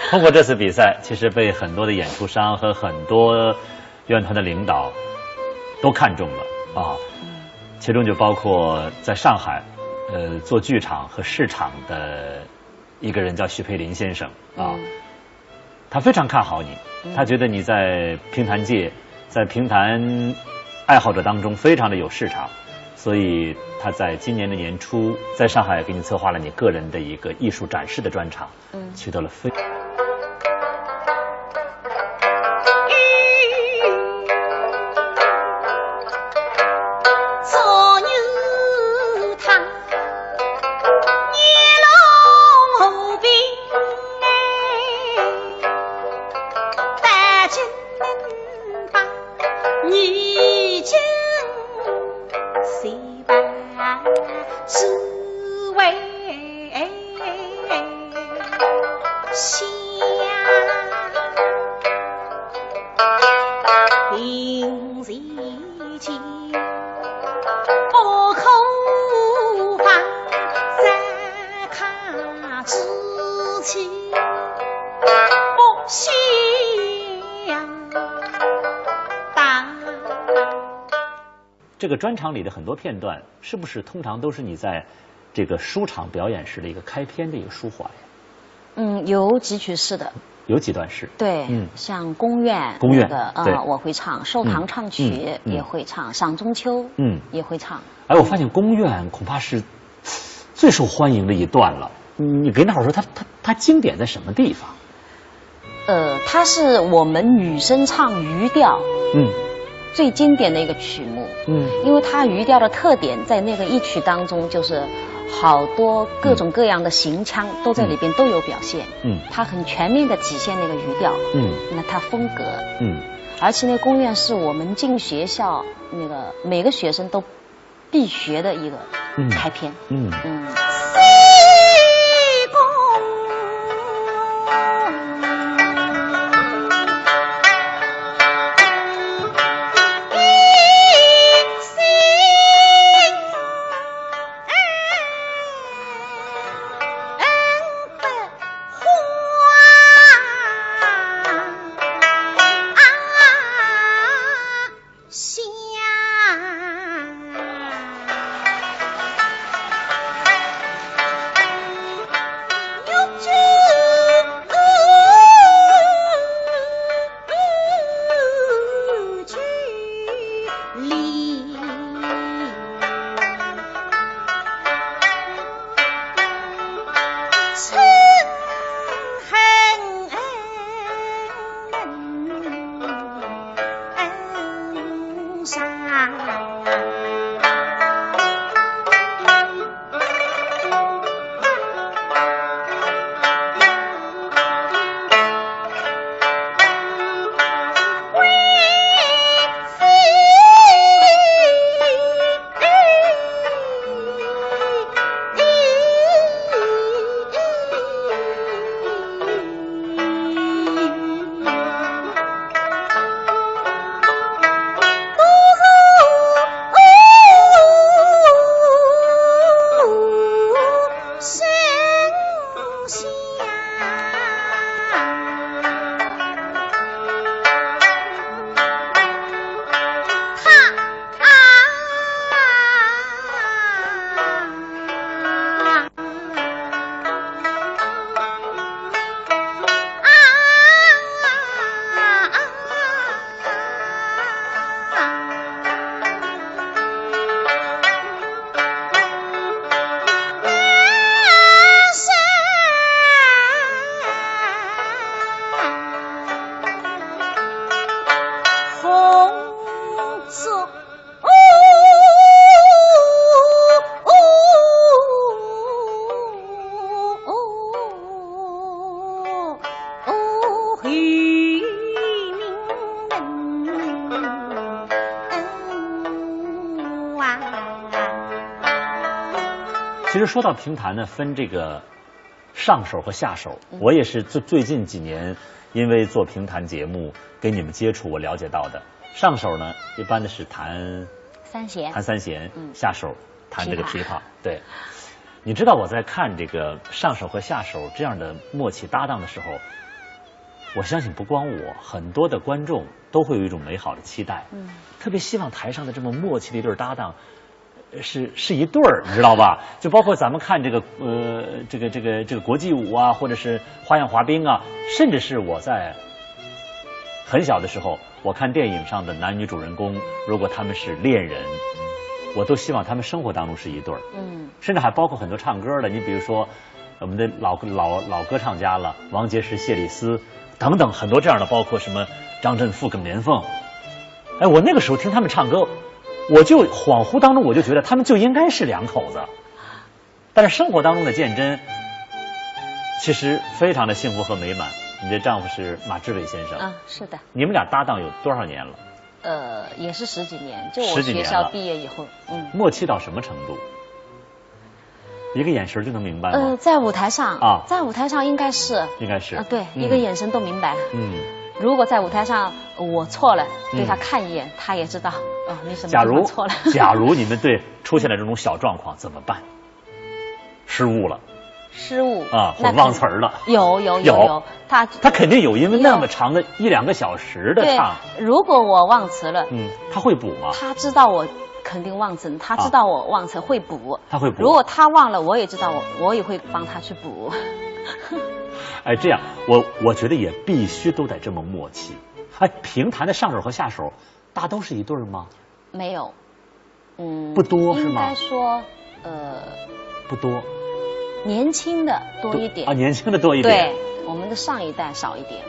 通过这次比赛，其实被很多的演出商和很多院团的领导都看中了。其中就包括在上海，做剧场和市场的一个人叫徐培林先生他非常看好你，他觉得你在评弹界，在评弹爱好者当中非常的有市场，所以他在今年的年初在上海给你策划了你个人的一个艺术展示的专场，取得了这个专场里的很多片段，是不是通常都是你在这个书场表演时的一个开篇的一个抒怀呀？有几曲是的。有几段是？对，像宫苑那个我会唱，寿堂唱曲也会唱，赏中秋也会唱。哎，我发现宫苑恐怕是最受欢迎的一段了。你给大伙说它经典在什么地方？它是我们女生唱余调，最经典的一个曲目，因为它余调的特点在那个一曲当中，就是好多各种各样的行腔都在里边都有表现，它很全面的体现那个余调，那它风格，而且那宫苑是我们进学校那个每个学生都必学的一个开篇，其实说到评弹呢，分这个上手和下手。我也是最近几年因为做评弹节目跟你们接触，我了解到的。上手呢，一般的是弹三弦，下手弹这个琵琶。对，你知道我在看这个上手和下手这样的默契搭档的时候，我相信不光我，很多的观众都会有一种美好的期待。特别希望台上的这么默契的一对搭档。是一对儿，你知道吧？就包括咱们看这个国际舞啊，或者是花样滑冰啊，甚至是我在很小的时候，我看电影上的男女主人公，如果他们是恋人，我都希望他们生活当中是一对儿。甚至还包括很多唱歌的，你比如说我们的老歌唱家了，王杰是谢丽斯等等，很多这样的，包括什么张振富跟连凤。哎，我那个时候听他们唱歌。我就恍惚当中，我就觉得他们就应该是两口子，但是生活当中的鉴真，其实非常的幸福和美满。你的丈夫是马志伟先生，是的。你们俩搭档有多少年了？也是10几年，就我学校毕业以后，默契到什么程度？一个眼神就能明白吗？在舞台上啊，在舞台上应该是对，一个眼神都明白。如果在舞台上我错了，对他看一眼，他也知道你什么地方错了。假如你们对出现了这种小状况怎么办？失误了啊，或忘词儿了？有，他肯定有，因为那么长的1-2个小时的唱。如果我忘词了，他会补吗？他知道我肯定忘词，他知道我忘词会补。他会补。如果他忘了，我也知道我也会帮他去补。哎，这样我觉得也必须都得这么默契。哎，评弹的上手和下手大都是一对吗？没有，不多是吗？应该说，不多。年轻的多一点啊，年轻的多一点。对，我们的上一代少一点。